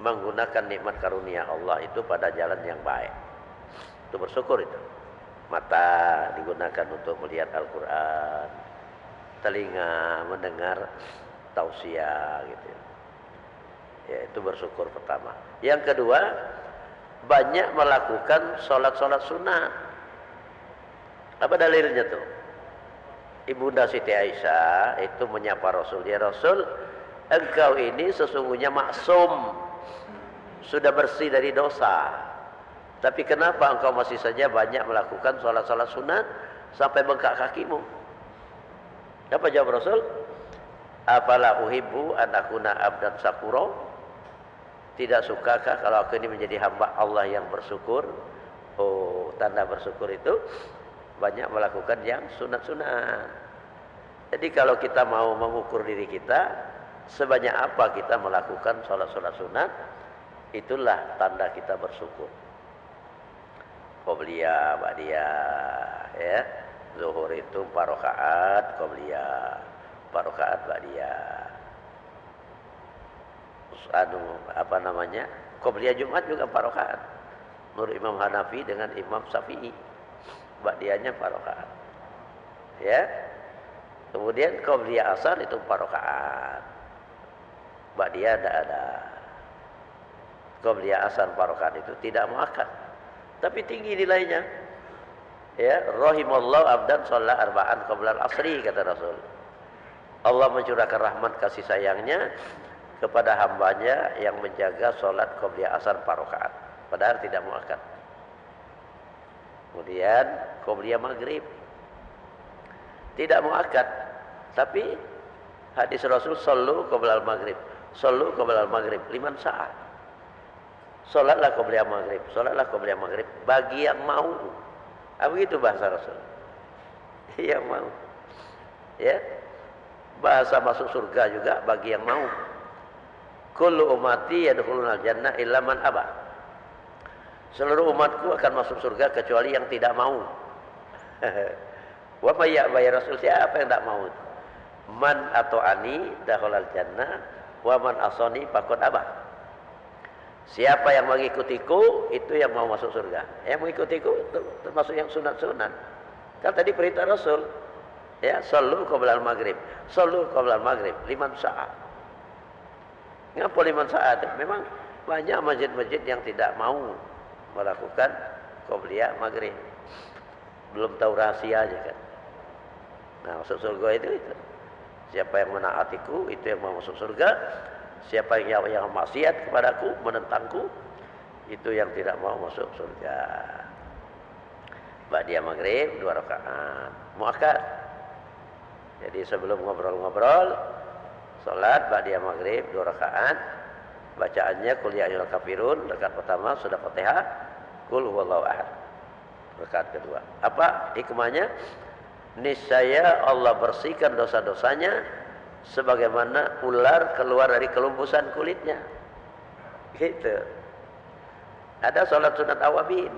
menggunakan nikmat karunia Allah itu pada jalan yang baik. Itu bersyukur itu. Mata digunakan untuk melihat Al-Quran, telinga mendengar tausiah gitu. Ya, itu bersyukur pertama. Yang kedua, banyak melakukan sholat-sholat sunat. Apa dalilnya tuh? Ibunda Siti Aisyah itu menyapa Rasul, ya Rasul, engkau ini sesungguhnya maksum, sudah bersih dari dosa, tapi kenapa engkau masih saja banyak melakukan sholat-sholat sunat sampai bengkak kakimu? Apa jawab Rasul? Afala uhibbu an akuna abdan syakura? Tidak sukakah kalau aku ini menjadi hamba Allah yang bersyukur? Oh, tanda bersyukur itu banyak melakukan yang sunat-sunat. Jadi kalau kita mau mengukur diri kita, sebanyak apa kita melakukan sholat-sholat sunat, itulah tanda kita bersyukur. Qobliyah, ba'diyah, ya. Zuhur itu 4 rakaat, qobliyah, 4 rakaat ba'diyah. Qobliyah Jumat juga 4 rakaat. Menurut Imam Hanafi dengan Imam Syafi'i, ba'diyahnya 4 rakaat. Ya. Kemudian qobliyah asar itu 4 rakaat. Ba'diyah tidak ada. Qobliyah asar 4 rakaat itu tidak muakkad, tapi tinggi nilainya. Ya, rahimallahu abdan shalla arba'an qabla al-asri, kata Rasul. Allah mencurahkan rahmat kasih sayangnya kepada hambanya yang menjaga sholat qobliyah asar 4 rakaat, padahal tidak muakkad. Kemudian qobliyah maghrib tidak muakkad, tapi hadis Rasul sallu qabla al-maghrib, sallu qabla al-maghrib 5 saat. Salatlah qobliyah maghrib, salatlah qobliyah maghrib bagi yang mau. Begitu bahasa Rasul. Yang mau. Ya. Bahasa masuk surga juga bagi yang mau. Kullu ummati yadkhulunal jannah illa man aba. Seluruh umatku akan masuk surga kecuali yang tidak mau. Wa may ya'ba ya Rasul, siapa yang tidak mau? Man ata'ani dakhalal jannah wa man asani faqad aba. Siapa yang mengikutiku itu yang mau masuk surga. Yang mengikutiku termasuk yang sunat-sunat. Kan tadi perintah Rasul, ya, sallu qabla al-maghrib, sallu qabla al-maghrib 5 saat. Ngapa 5 saat? Memang banyak masjid-masjid yang tidak mau melakukan qobliyah maghrib. Belum tahu rahasianya kan. Nah, masuk surga itu. Siapa yang menaatiku itu yang mau masuk surga. Siapa yang maksiat kepadaku, menentangku, itu yang tidak mau masuk surga. Ba'diyah maghrib 2 rakaat muakkad. Jadi sebelum ngobrol-ngobrol, salat ba'diyah maghrib 2 rakaat. Bacaannya qul ya ayyuhal kafirun, rakaat pertama sudah Fatihah, qul huwallahu ahad. Rakaat kedua. Apa hikmahnya? Niscaya Allah bersihkan dosa-dosanya sebagaimana ular keluar dari kelumpusan kulitnya. Gitu. Ada salat sunat awabin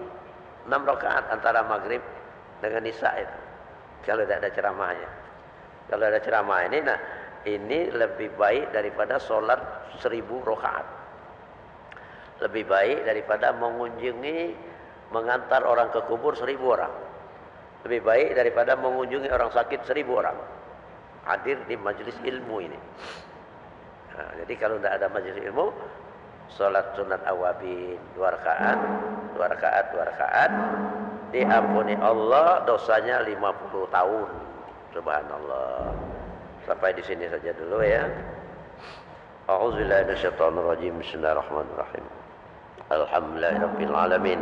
6 rakaat antara maghrib dengan isya itu. Kalau tidak ada ceramahnya. Kalau ada ceramah ini, nah ini lebih baik daripada salat 1000 rakaat. Lebih baik daripada mengunjungi, mengantar orang ke kubur 1000 orang. Lebih baik daripada mengunjungi orang sakit 1000 orang. Hadir di majelis ilmu ini. Nah, jadi kalau tidak ada majelis ilmu, salat sunat awabin 2 rakaat, 2 rakaat, 2 rakaat, diampuni Allah dosanya 50 tahun. Subhanallah. Sampai di sini saja dulu ya. A'udzubillahi minasyaitonir rajim. Bismillahirrahmanirrahim. Alhamdulillahirabbil alamin.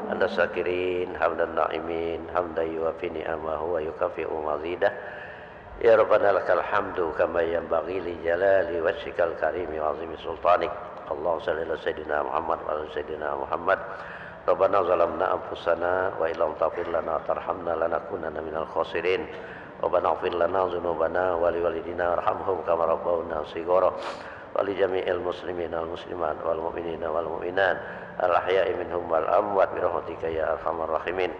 An-nasakirin hamdan na'imin hamdan yuwafi ni'amahu wa yukafi'u mazidah. Ya Rabbana lakal hamdu kama yanbaghi li jalali wajhikal karimi wa azimi sultanik. Allahumma shalli ala sayyidina Muhammad wa ala sayyidina Muhammad. Rabbana zalamna anfusana wa illam taghfir lana tarhamna lanakunanna minal khasirin. Rabbana ighfir lana dzunubana wa liwalidina warhamhum kama rabbawna shighara. Wa li jami'il muslimina wal muslimat wal mu'minina wal mu'minat al ahya'i minhum wal amwat bi rahmatika ya arhamar rahimin.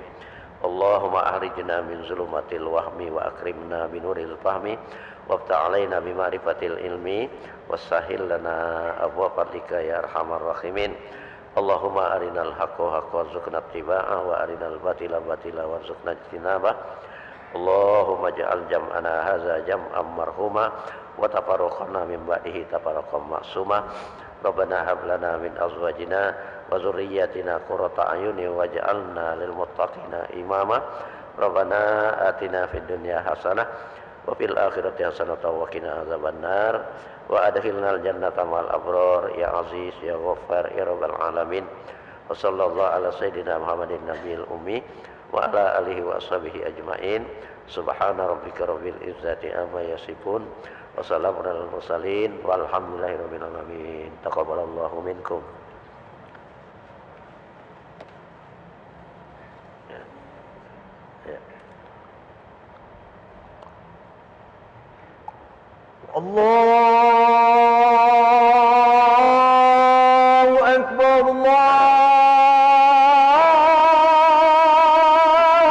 Allahumma ahrijna min zulumatil wahmi wa akrimna bi nuril fahmi waftah alaina bi ma'rifatil ilmi wassahhil lana abwaab fadlika ya arhamar rahimin. Allahumma arinal haqqa haqqan warzuqna ittiba'ah wa arinal batila batila warzuqna ijtinabah. Allahumma ja'al jam'ana hadza jam'an marhuma wa tafarraqana min ba'dihi tafarraqan ma'suma. Rabbana hab lana min azwajina wa dzurriyyatina qurrata a'yunin waj'alna lil muttaqina imama. Rabbana atina fid dunya hasanah wa fil akhirati hasanah wa qina azabannar wa adkhilnal jannata ma'al abrar ya aziz ya ghaffar ya rabbal alamin. Wa sallallahu ala sayyidina Muhammadin nabiyil ummi wa ala alihi wa ashabihi ajma'in. Subhana rabbika rabbil izzati amma yasifun wa salamun alal mursalin walhamdulillahi rabbil alamin. Taqabbalallahu minkum. Allahu Akbar,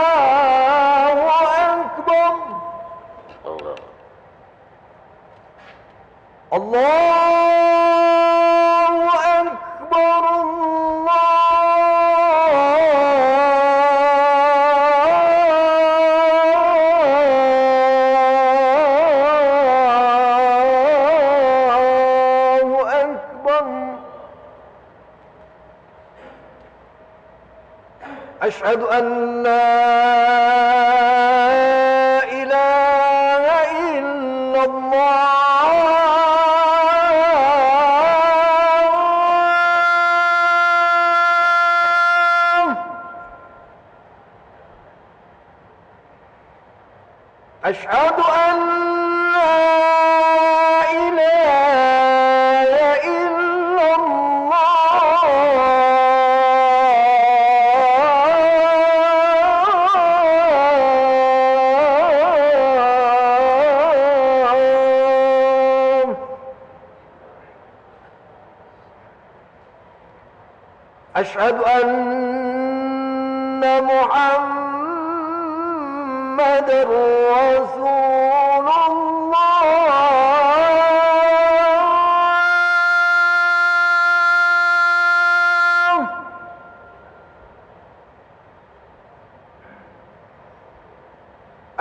Allahu Akbar. Allah. Allahu Akbar, Allahu Akbar. Ashhadu an la ilaha illallah. Ashhadu an la ilaha illallah. Ashhadu anna Muhammadar Rasulullah.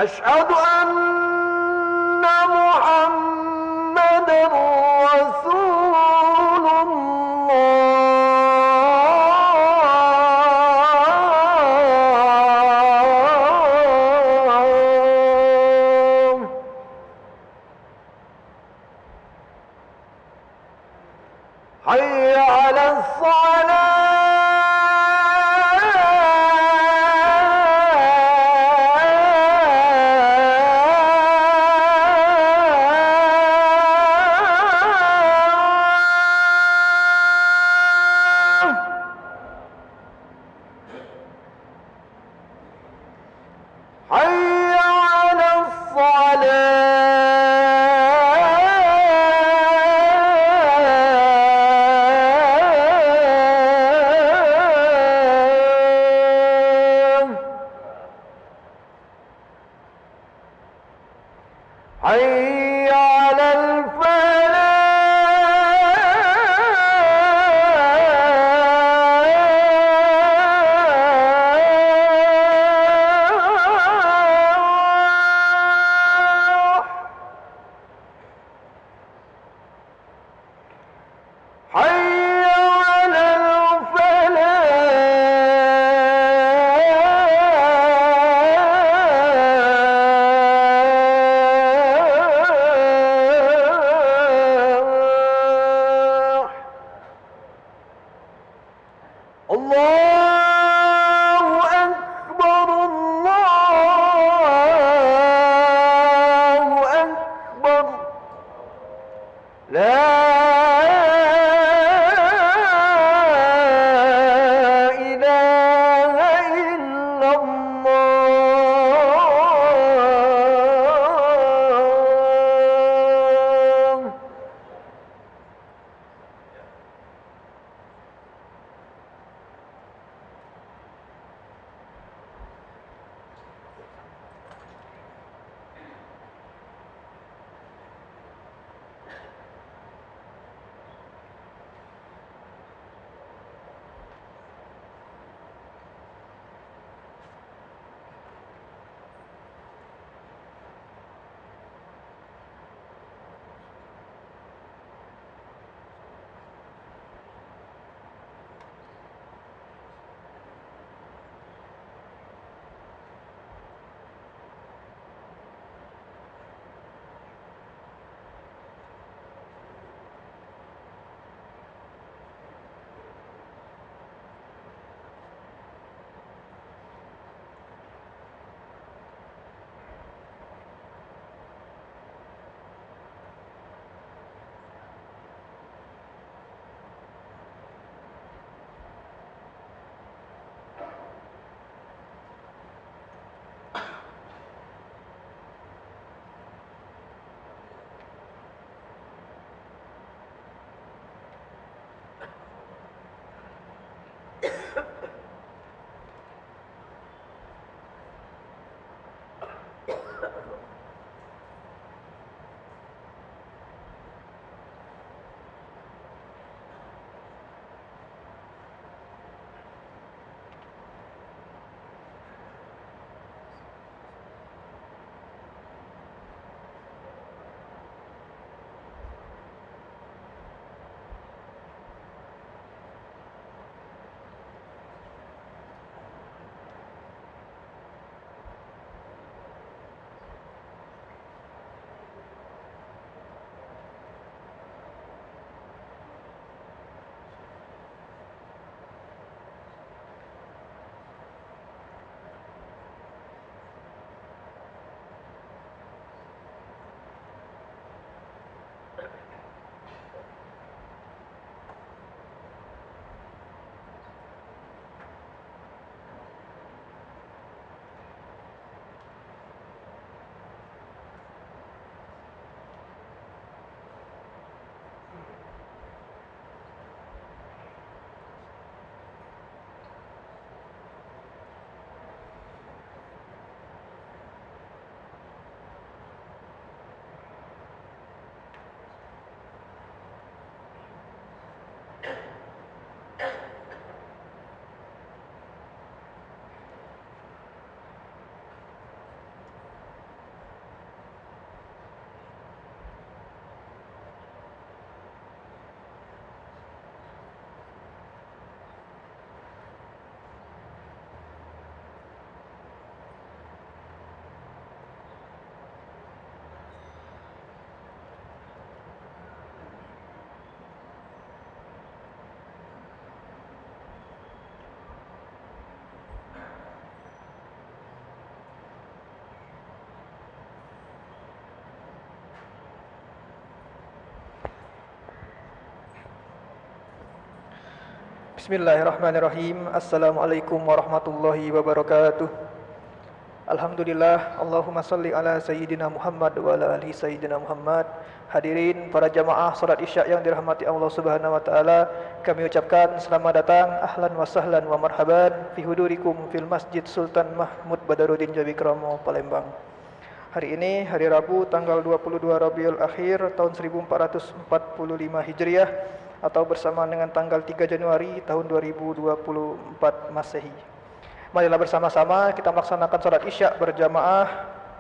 Ashhadu anna Muhammadar Rasulullah. Hayya 'alas salah. Hayya 'alas salah. إله إلا الله. Bismillahirrahmanirrahim. Assalamualaikum warahmatullahi wabarakatuh. Alhamdulillah, Allahumma salli ala Sayyidina Muhammad wa ala alihi Sayyidina Muhammad. Hadirin para jamaah salat Isya yang dirahmati Allah Subhanahu wa taala, kami ucapkan selamat datang, ahlan wa sahlan wa marhaban fi hudurikum fil Masjid Sultan Mahmud Badaruddin Jawi Kromo, Palembang. Hari ini hari Rabu tanggal 22 Rabiul Akhir tahun 1445 Hijriah atau bersamaan dengan tanggal 3 Januari tahun 2024 Masehi. Marilah bersama-sama kita melaksanakan salat Isya berjamaah.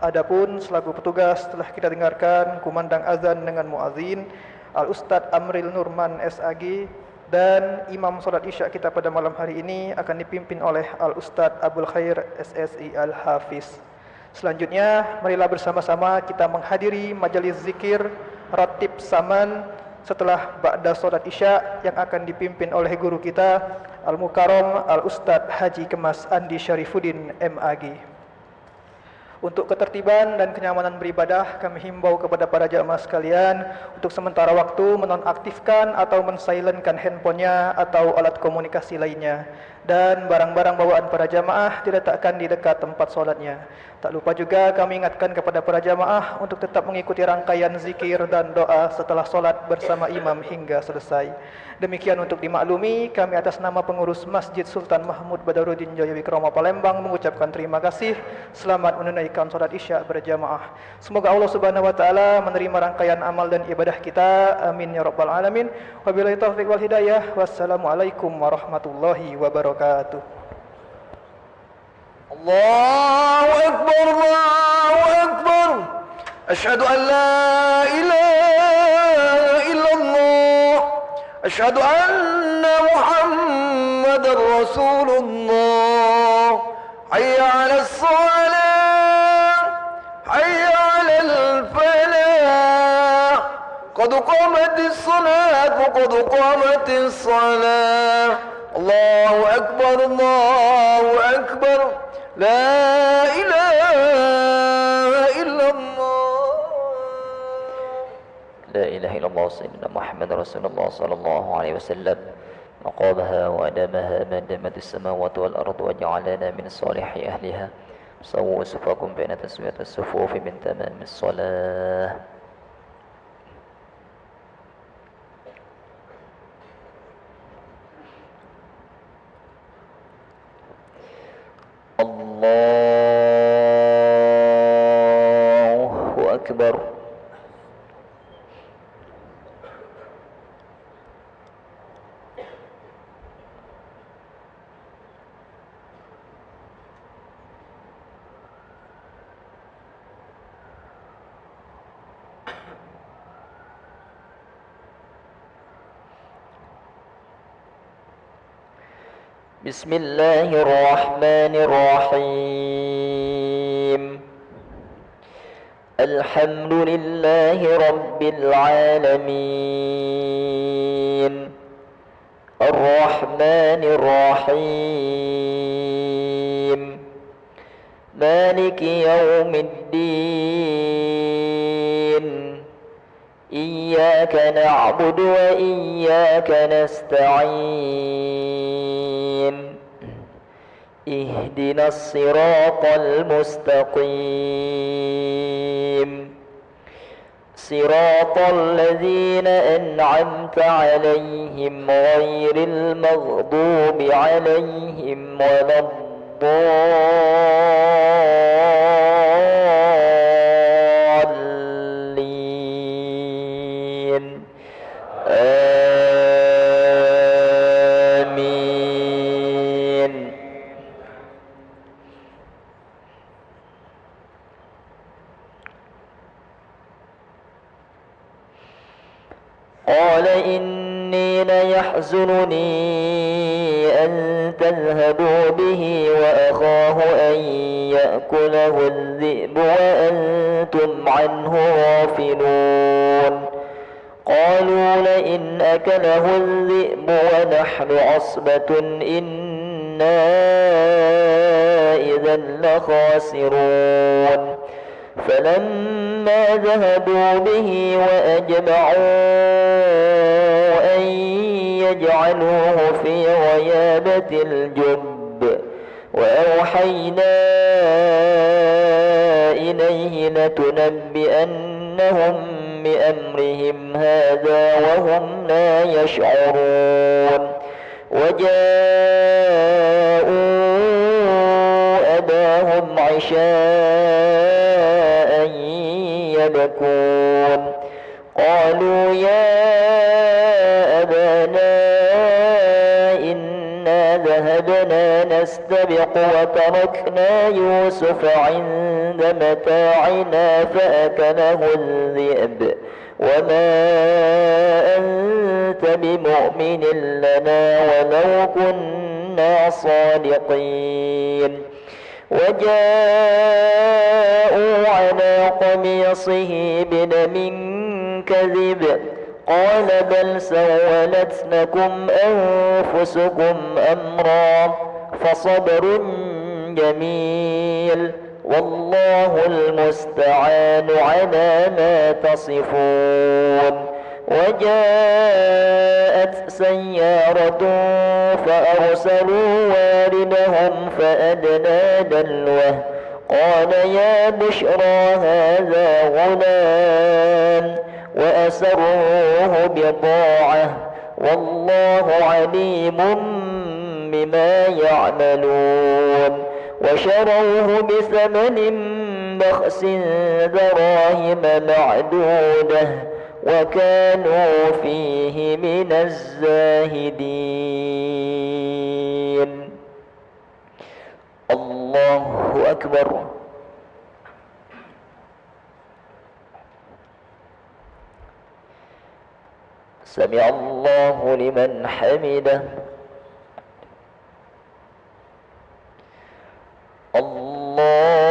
Adapun selaku petugas telah kita dengarkan kumandang azan dengan muazin Al-Ustadz Amril Nurman SAG, dan imam salat Isya kita pada malam hari ini akan dipimpin oleh Al-Ustadz Abdul Khair SSI Al-Hafiz. Selanjutnya marilah bersama-sama kita menghadiri majelis zikir Ratib Saman setelah ba'da salat Isya yang akan dipimpin oleh guru kita Al-Mukarram Al-Ustadz Haji Kemas Andi Syarifuddin MAG. Untuk ketertiban dan kenyamanan beribadah, kami himbau kepada para jamaah sekalian untuk sementara waktu menonaktifkan atau mensilenkan handphonenya atau alat komunikasi lainnya, dan barang-barang bawaan para jamaah diletakkan di dekat tempat solatnya. Tak lupa juga kami ingatkan kepada para jamaah untuk tetap mengikuti rangkaian zikir dan doa setelah solat bersama imam hingga selesai. Demikian untuk dimaklumi, kami atas nama pengurus Masjid Sultan Mahmud Badarudin Jaya Wikrama Palembang mengucapkan terima kasih. Selamat menunaikan salat Isya berjamaah. Semoga Allah Subhanahu wa taala menerima rangkaian amal dan ibadah kita. Amin ya rabbal alamin. Wabillahi taufiq wal hidayah. Wassalamualaikum warahmatullahi wabarakatuh. Allahu akbar, Allahu akbar. Asyhadu an la ilaha illallah. Asyhadu anna Muhammadar Rasulullah. Hayya 'alas shalah, hayya 'alal falah. Qad qamatis salat wa qad qamatis salah. Allahu akbar, Allahu akbar. La ilaha illallah. لا إله إلا الله سيدنا محمد رسول الله صلى الله عليه وسلم مقامها وأدامها ما دامت السماوات والأرض وجعلنا من صالح أهلها سووا صفاكم بين تسوية الصفوف من تمام الصلاة. الله أكبر. بسم الله الرحمن الرحيم. الحمد لله رب العالمين الرحمن الرحيم مالك يوم الدين إياك نعبد وإياك نستعين اهدنا الصراط المستقيم صراط الذين أنعمت عليهم غير المغضوب عليهم ولا الضالين آمين. قال إني ليحزنني أن تذهبوا به وأخاه أن يأكله الذئب وأنتم عنه غافلون. قالوا لئن أكله الذئب ونحن عصبة إنا إذا لخاسرون. فلما ذهبوا به وأجمعوا أن يجعلوه في غيابة الجب وأوحينا إليه لتنبئنهم بأمرهم هذا وهم لا يشعرون. وجاءوا أباهم عشاء يبكون. قالوا يا أبانا إنا ذهبنا نستبق وتركنا يوسف عند متاعنا فأكله الذئب وما أنت بمؤمن لنا ولو كنا صادقين. وجاءوا على قميصه بدم كذب قال بل سولت لكم أنفسكم أمرا فصبر جميل والله المستعان على ما تصفون. وجاءت سيارة فأرسلوا واردهم فأدلى دلوه قال يا بشرى هذا غلام وأسروه بضاعة والله عليم بما يعملون. وشروه بثمن بخس دراهم معدودة وكانوا فيه من الزاهدين. الله أكبر. سمع الله لمن حمده.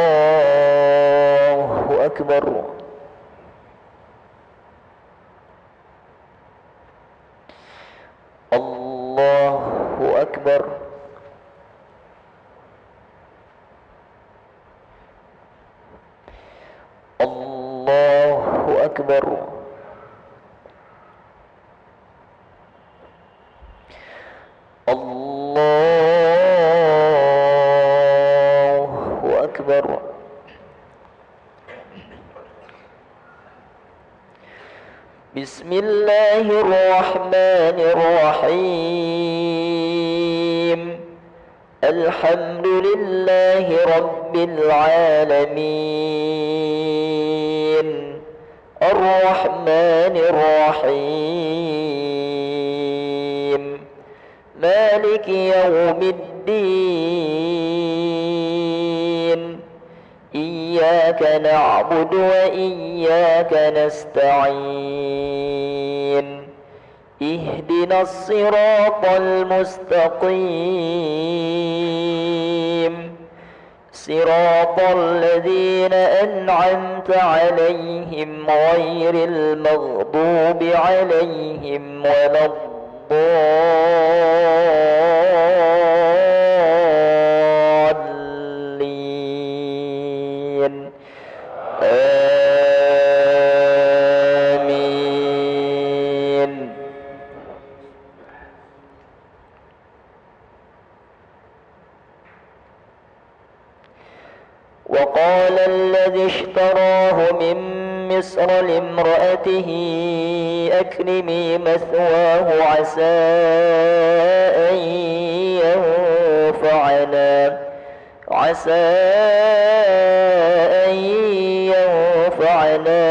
الله أكبر. الله أكبر. الله أكبر. الله أكبر. بسم الله الرحمن الرحيم. الحمد لله رب العالمين الرحمن الرحيم مالك يوم الدين. إياك نعبد وإياك نستعين. اهدنا الصراط المستقيم صراط الذين أنعمت عليهم غير المغضوب عليهم ولا الضالين. آمين. وقال الذي اشتراه من مصر لامرأته أكرمي مثواه عسى أن ينفعنا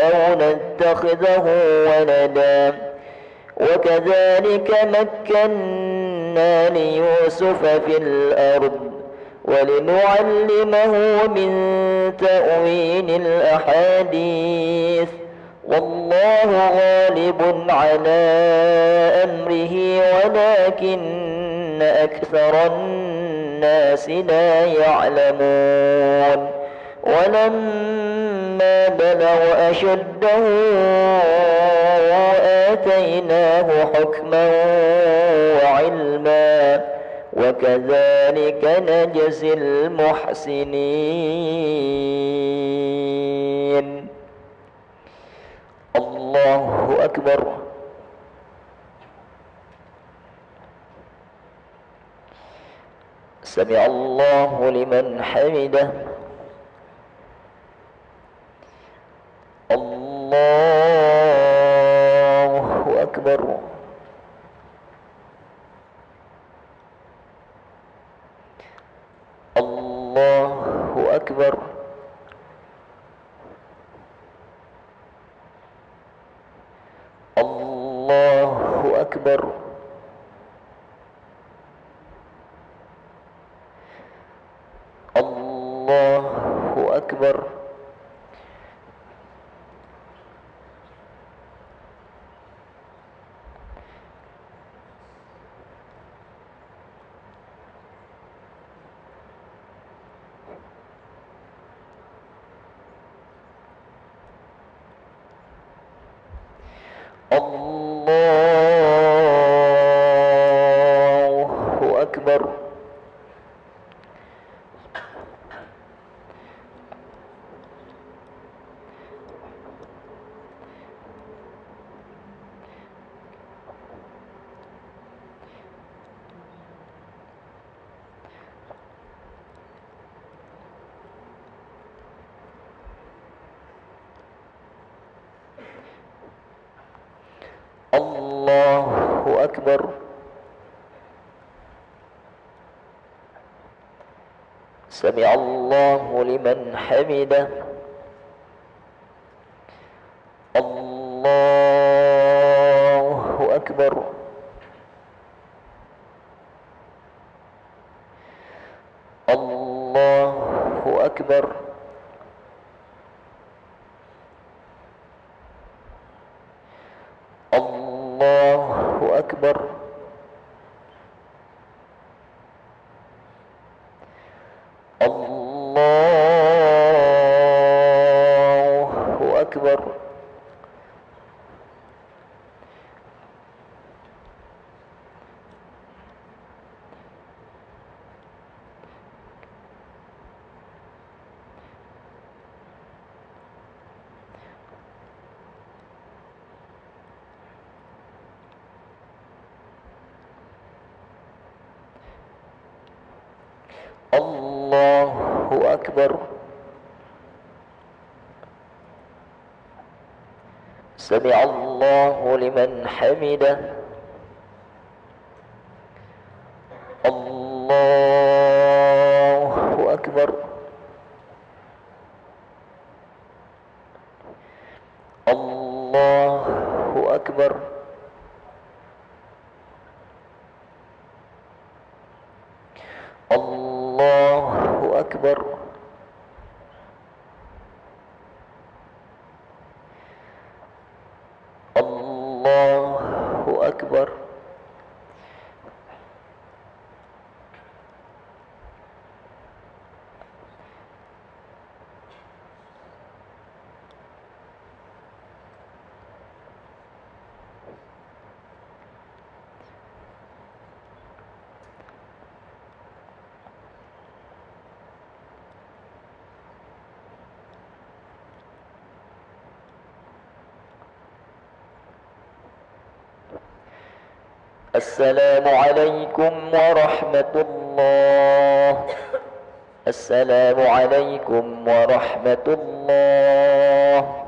أو نتخذه ولدا. وكذلك مكنا ليوسف في الأرض ولنعلمه من تأويل الأحاديث والله غالب على أمره ولكن أكثر الناس لا يعلمون. ولما بلغ أشده آتيناه حكما وعلما وكذلك نجزي المحسنين. الله أكبر. سمع الله لمن حمده. الله أكبر. الله أكبر. الله أكبر. الله أكبر. الله أكبر. أكبر سمع الله لمن حمده الله أكبر الله أكبر الله أكبر الله أكبر الله أكبر سمع الله لمن حمده الله أكبر الله أكبر الله أكبر الله أكبر السلام عليكم ورحمة الله السلام عليكم ورحمة الله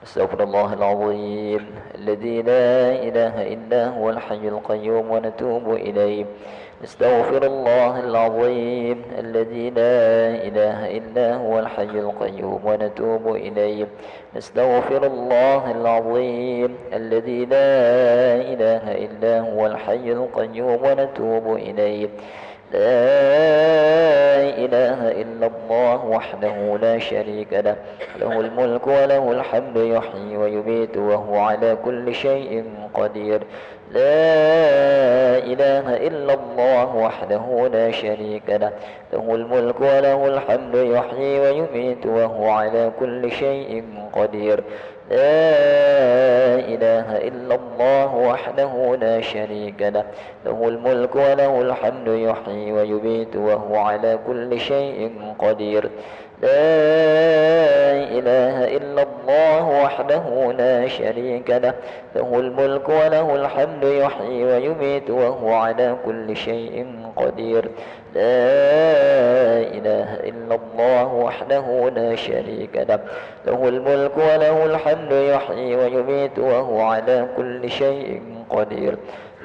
استغفر الله العظيم الذي لا إله إلا هو الحي القيوم ونتوب إليه استغفر الله العظيم الذي لا إله إلا هو الحي القيوم ونتوب إليه نستغفر الله العظيم الذي لا إله إلا هو الحي القيوم ونتوب إليه لا إله إلا الله وحده لا شريك له له الملك وله الحمد يحيي ويميت وهو على كل شيء قدير لا إله إلا الله وحده لا شريك له له الملك وله الحمد يحيي ويميت وهو على كل شيء قدير لا إله إلا الله وحده لا شريك له له الملك وله الحمد يحيي ويميت وهو على كل شيء قدير لا إله إلا الله وحده لا شريك له له الملك وله الحمد يحيي ويميت وهو على كل شيء قدير لا إله إلا الله وحده لا شريك له له الملك وله الحمد يحيي ويميت وهو على كل شيء قدير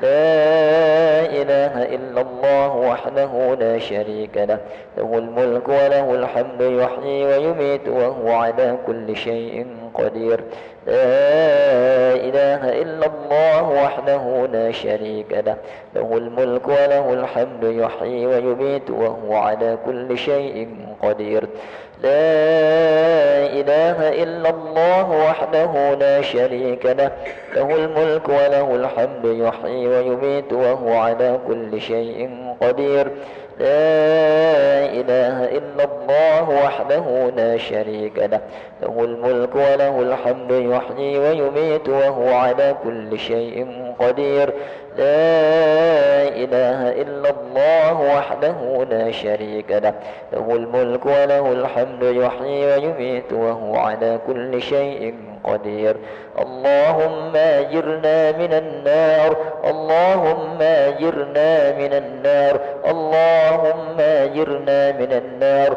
لا إله إلا الله وحده لا شريك له له الملك وله الحمد يحيي ويميت وهو على كل شيء قدير لا إله إلا الله وحده لا شريك له له الملك وله الحمد يحيي ويميت وهو على كل شيء قدير لا إله إلا الله وحده لا شريك له له الملك وله الحمد يحيي ويميت وهو على كل شيء قدير لا إله إلا الله وحده لا شريك له له الملك وله الحمد يحيي ويميت وهو على كل شيء قدير لا إله إلا الله وحده لا شريك له له الملك وله الحمد يحيي ويميت وهو على كل شيء قدير اللهم أجرنا من النار اللهم أجرنا من النار اللهم أجرنا من النار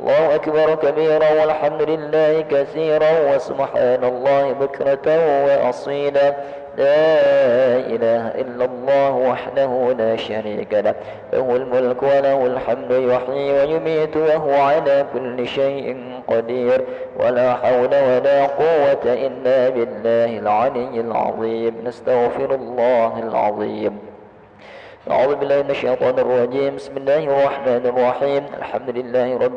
الله أكبر كبيرا والحمد لله كثيرا وسبحان الله بكرة وأصيلا لا إله إلا الله وحده لا شريك له له الملك وله الحمد يحيي ويميت وهو على كل شيء قدير ولا حول ولا قوة إلا بالله العلي العظيم نستغفر الله العظيم أعوذ بالله من الشيطان الرجيم بسم الله الرحمن الرحيم الحمد لله رب